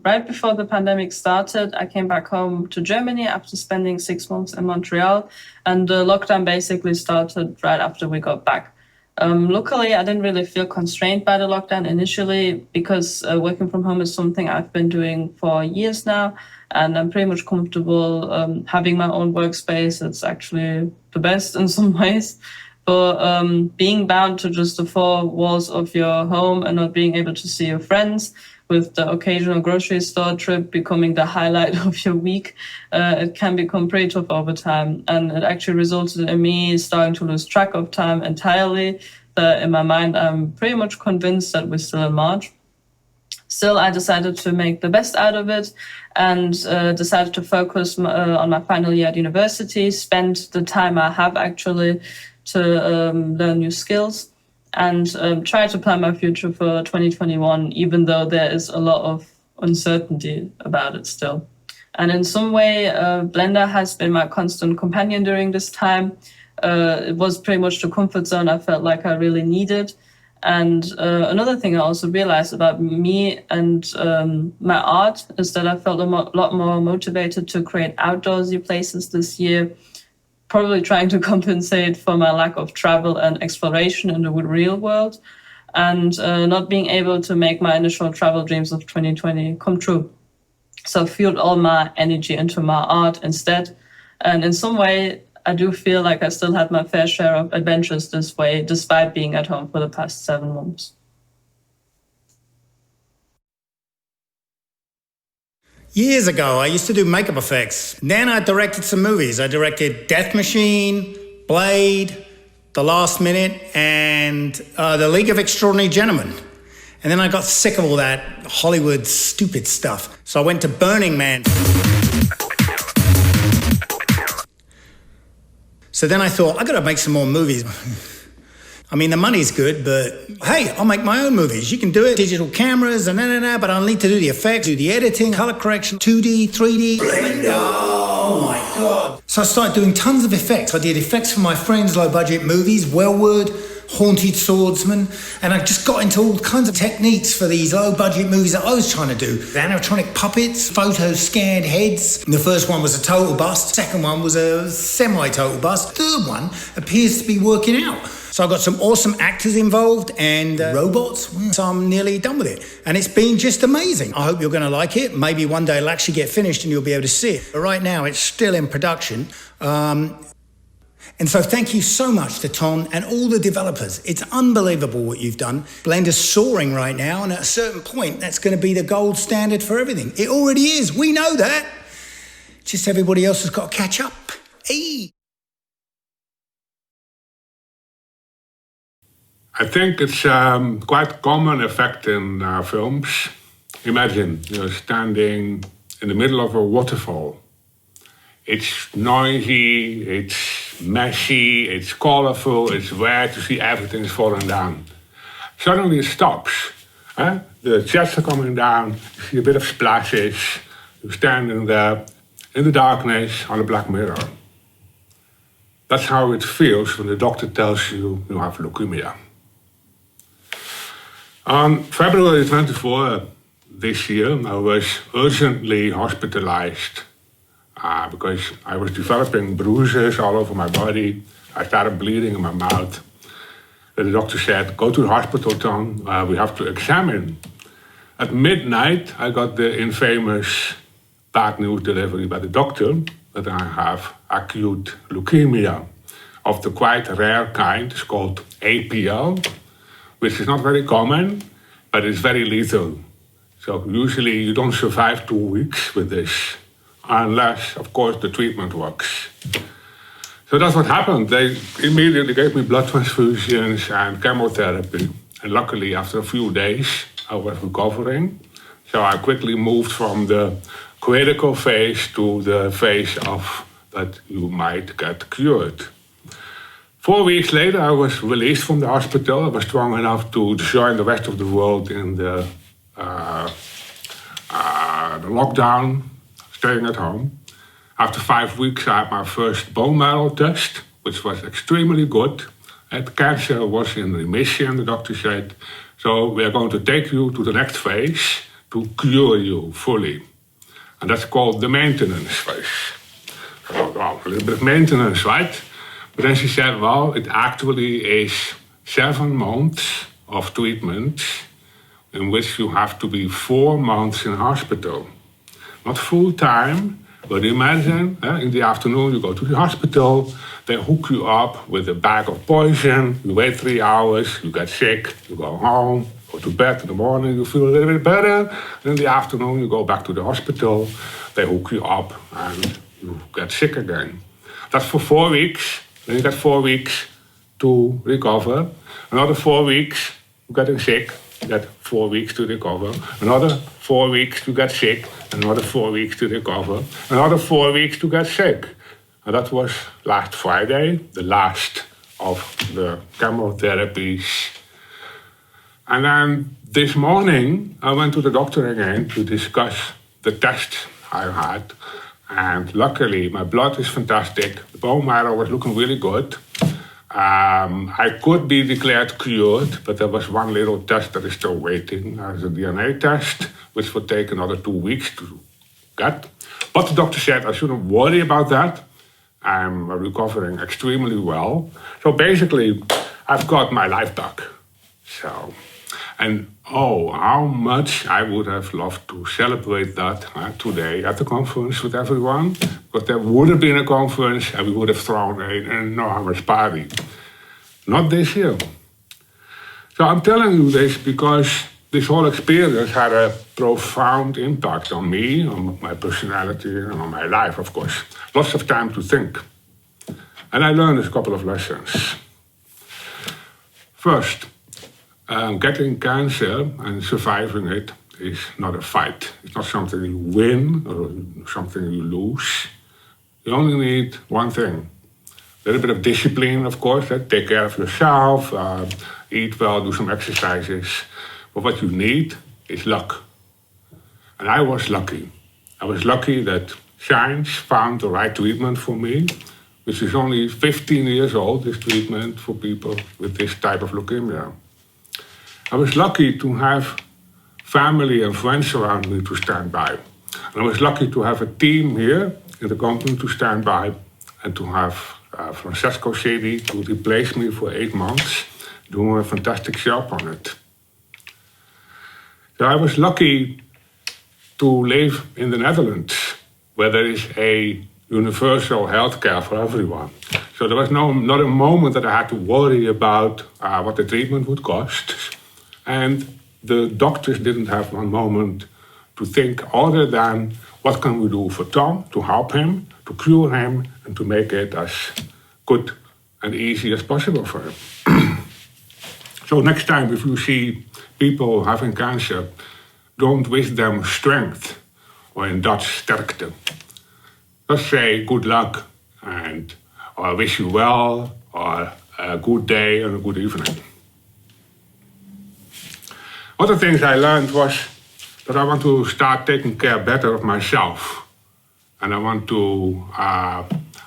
Right before the pandemic started, I came back home to Germany after spending 6 months in Montreal, and the lockdown basically started right after we got back. Luckily, I didn't really feel constrained by the lockdown initially because working from home is something I've been doing for years now, and I'm pretty much comfortable having my own workspace. It's actually the best in some ways. But being bound to just the 4 walls of your home and not being able to see your friends, with the occasional grocery store trip becoming the highlight of your week, it can become pretty tough over time. And it actually resulted in me starting to lose track of time entirely. In my mind, I'm pretty much convinced that we're still in March. Still, I decided to make the best out of it and decided to focus on my final year at university, spend the time I have actually to learn new skills, and try to plan my future for 2021, even though there is a lot of uncertainty about it still. And in some way, Blender has been my constant companion during this time. It was pretty much the comfort zone I felt like I really needed. And another thing I also realized about me and my art is that I felt a lot more motivated to create outdoorsy places this year, probably trying to compensate for my lack of travel and exploration in the real world, and not being able to make my initial travel dreams of 2020 come true. So I fueled all my energy into my art instead. And in some way, I do feel like I still had my fair share of adventures this way, despite being at home for the past 7 months. Years ago, I used to do makeup effects. Then I directed some movies. I directed Death Machine, Blade, The Last Minute, and The League of Extraordinary Gentlemen. And then I got sick of all that Hollywood stupid stuff. So I went to Burning Man. So then I thought, I gotta make some more movies. I mean, the money's good, but hey, I'll make my own movies. You can do it. Digital cameras and but I'll need to do the effects, do the editing, color correction, 2D, 3D. Blender! Oh my God. So I started doing tons of effects. I did effects for my friends' low-budget movies, Wellwood, Haunted Swordsman, and I just got into all kinds of techniques for these low-budget movies that I was trying to do. Animatronic puppets, photo-scanned heads. And the first one was a total bust. Second one was a semi-total bust. Third one appears to be working out. So I got some awesome actors involved and robots. So I'm nearly done with it. And it's been just amazing. I hope you're going to like it. Maybe one day it'll actually get finished and you'll be able to see it. But right now it's still in production. And so thank you so much to Ton and all the developers. It's unbelievable what you've done. Blender's soaring right now, and at a certain point, that's going to be the gold standard for everything. It already is. We know that. Just everybody else has got to catch up. Hey! I think it's quite common effect in films. Imagine you're standing in the middle of a waterfall. It's noisy, it's messy, it's colorful, it's wet, you see everything's falling down. Suddenly it stops. The jets are coming down, you see a bit of splashes, you're standing there in the darkness on a black mirror. That's how it feels when the doctor tells you you have leukemia. On February 24 this year, I was urgently hospitalized because I was developing bruises all over my body. I started bleeding in my mouth. The doctor said, go to the hospital, Tom, we have to examine. At midnight, I got the infamous bad news delivery by the doctor that I have acute leukemia of the quite rare kind. It's called APL, which is not very common, but it's very lethal. So usually you don't survive 2 weeks with this, unless, of course, the treatment works. So that's what happened. They immediately gave me blood transfusions and chemotherapy. And luckily, after a few days, I was recovering. So I quickly moved from the critical phase to the phase of that you might get cured. 4 weeks later, I was released from the hospital. I was strong enough to join the rest of the world in the lockdown, staying at home. After 5 weeks, I had my first bone marrow test, which was extremely good. And cancer was in remission, the doctor said. So we are going to take you to the next phase to cure you fully. And that's called the maintenance phase. So, well, a little bit of maintenance, right? But then she said, well, it actually is 7 months of treatment in which you have to be 4 months in hospital. Not full time, but imagine, in the afternoon you go to the hospital, they hook you up with a bag of poison, you wait 3 hours, you get sick, you go home, go to bed in the morning, you feel a little bit better, and in the afternoon you go back to the hospital, they hook you up and you get sick again. That's for 4 weeks. Then you get 4 weeks to recover. Another 4 weeks, you're getting sick. You get 4 weeks to recover. Another 4 weeks to get sick. Another 4 weeks to recover. Another 4 weeks to get sick. And that was last Friday, the last of the chemotherapies. And then this morning, I went to the doctor again to discuss the test I had. And luckily, my blood is fantastic. The bone marrow was looking really good. I could be declared cured, but there was one little test that is still waiting. There's a DNA test, which will take another 2 weeks to get. But the doctor said I shouldn't worry about that. I'm recovering extremely well. So basically, I've got my life back. So, and oh, how much I would have loved to celebrate that today at the conference with everyone. But there would have been a conference and we would have thrown an enormous party. Not this year. So I'm telling you this because this whole experience had a profound impact on me, on my personality, and on my life, of course. Lots of time to think. And I learned a couple of lessons. First, getting cancer and surviving it is not a fight. It's not something you win or something you lose. You only need one thing, little bit of discipline, of course. Take care of yourself, eat well, do some exercises. But what you need is luck. And I was lucky. I was lucky that science found the right treatment for me, which is only 15 years old, this treatment for people with this type of leukemia. I was lucky to have family and friends around me to stand by. And I was lucky to have a team here in the company to stand by and to have Francesco Cedi to replace me for 8 months, doing a fantastic job on it. So I was lucky to live in the Netherlands, where there is a universal healthcare for everyone. So there was not a moment that I had to worry about what the treatment would cost. And the doctors didn't have one moment to think other than what can we do for Tom to help him, to cure him, and to make it as good and easy as possible for him. So next time if you see people having cancer, don't wish them strength, or in Dutch sterkte. Just say good luck, and or wish you well, or a good day and a good evening. Other things I learned was that I want to start taking care better of myself. And I want to, I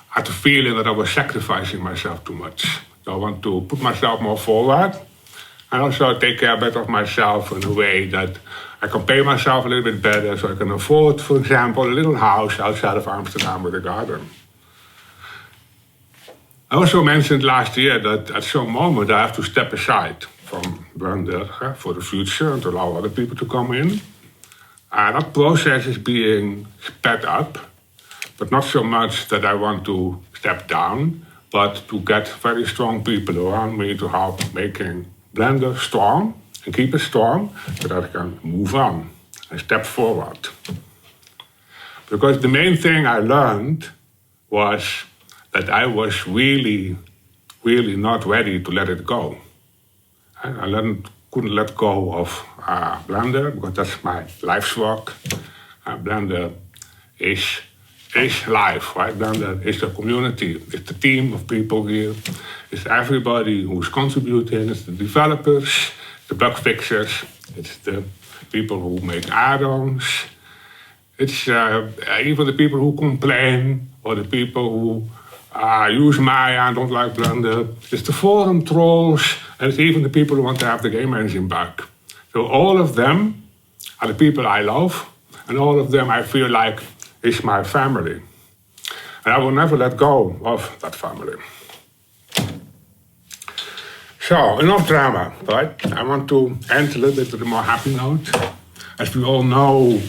had the feeling that I was sacrificing myself too much. So I want to put myself more forward and also take care better of myself in a way that I can pay myself a little bit better so I can afford, for example, a little house outside of Amsterdam with a garden. I also mentioned last year that at some moment I have to step aside from Blender for the future and to allow other people to come in. That process is being sped up, but not so much that I want to step down, but to get very strong people around me to help making Blender strong and keep it strong so that I can move on and step forward. Because the main thing I learned was that I was really, really not ready to let it go. I couldn't let go of Blender because that's my life's work. Blender is life, right? Blender is the community, it's the team of people here, it's everybody who's contributing, it's the developers, the bug fixers, it's the people who make add-ons, it's even the people who complain or the people who use Maya and don't like Blender. It's the forum trolls and it's even the people who want to have the game engine back. So all of them are the people I love and all of them I feel like is my family. And I will never let go of that family. So, enough drama, right? I want to end a little bit with a more happy note. As we all know,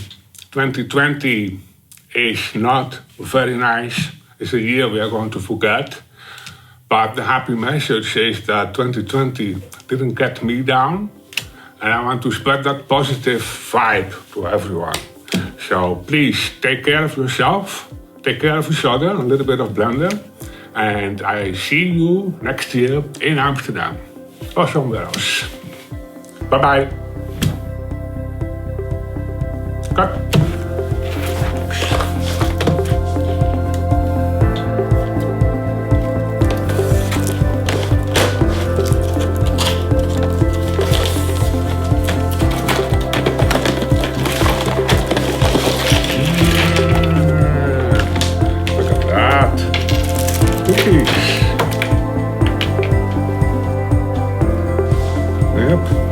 2020 is not very nice. It's a year we are going to forget. But the happy message is that 2020 didn't get me down. And I want to spread that positive vibe to everyone. So please take care of yourself, take care of each other, a little bit of Blender. And I see you next year in Amsterdam or somewhere else. Bye-bye. Cut. Yep.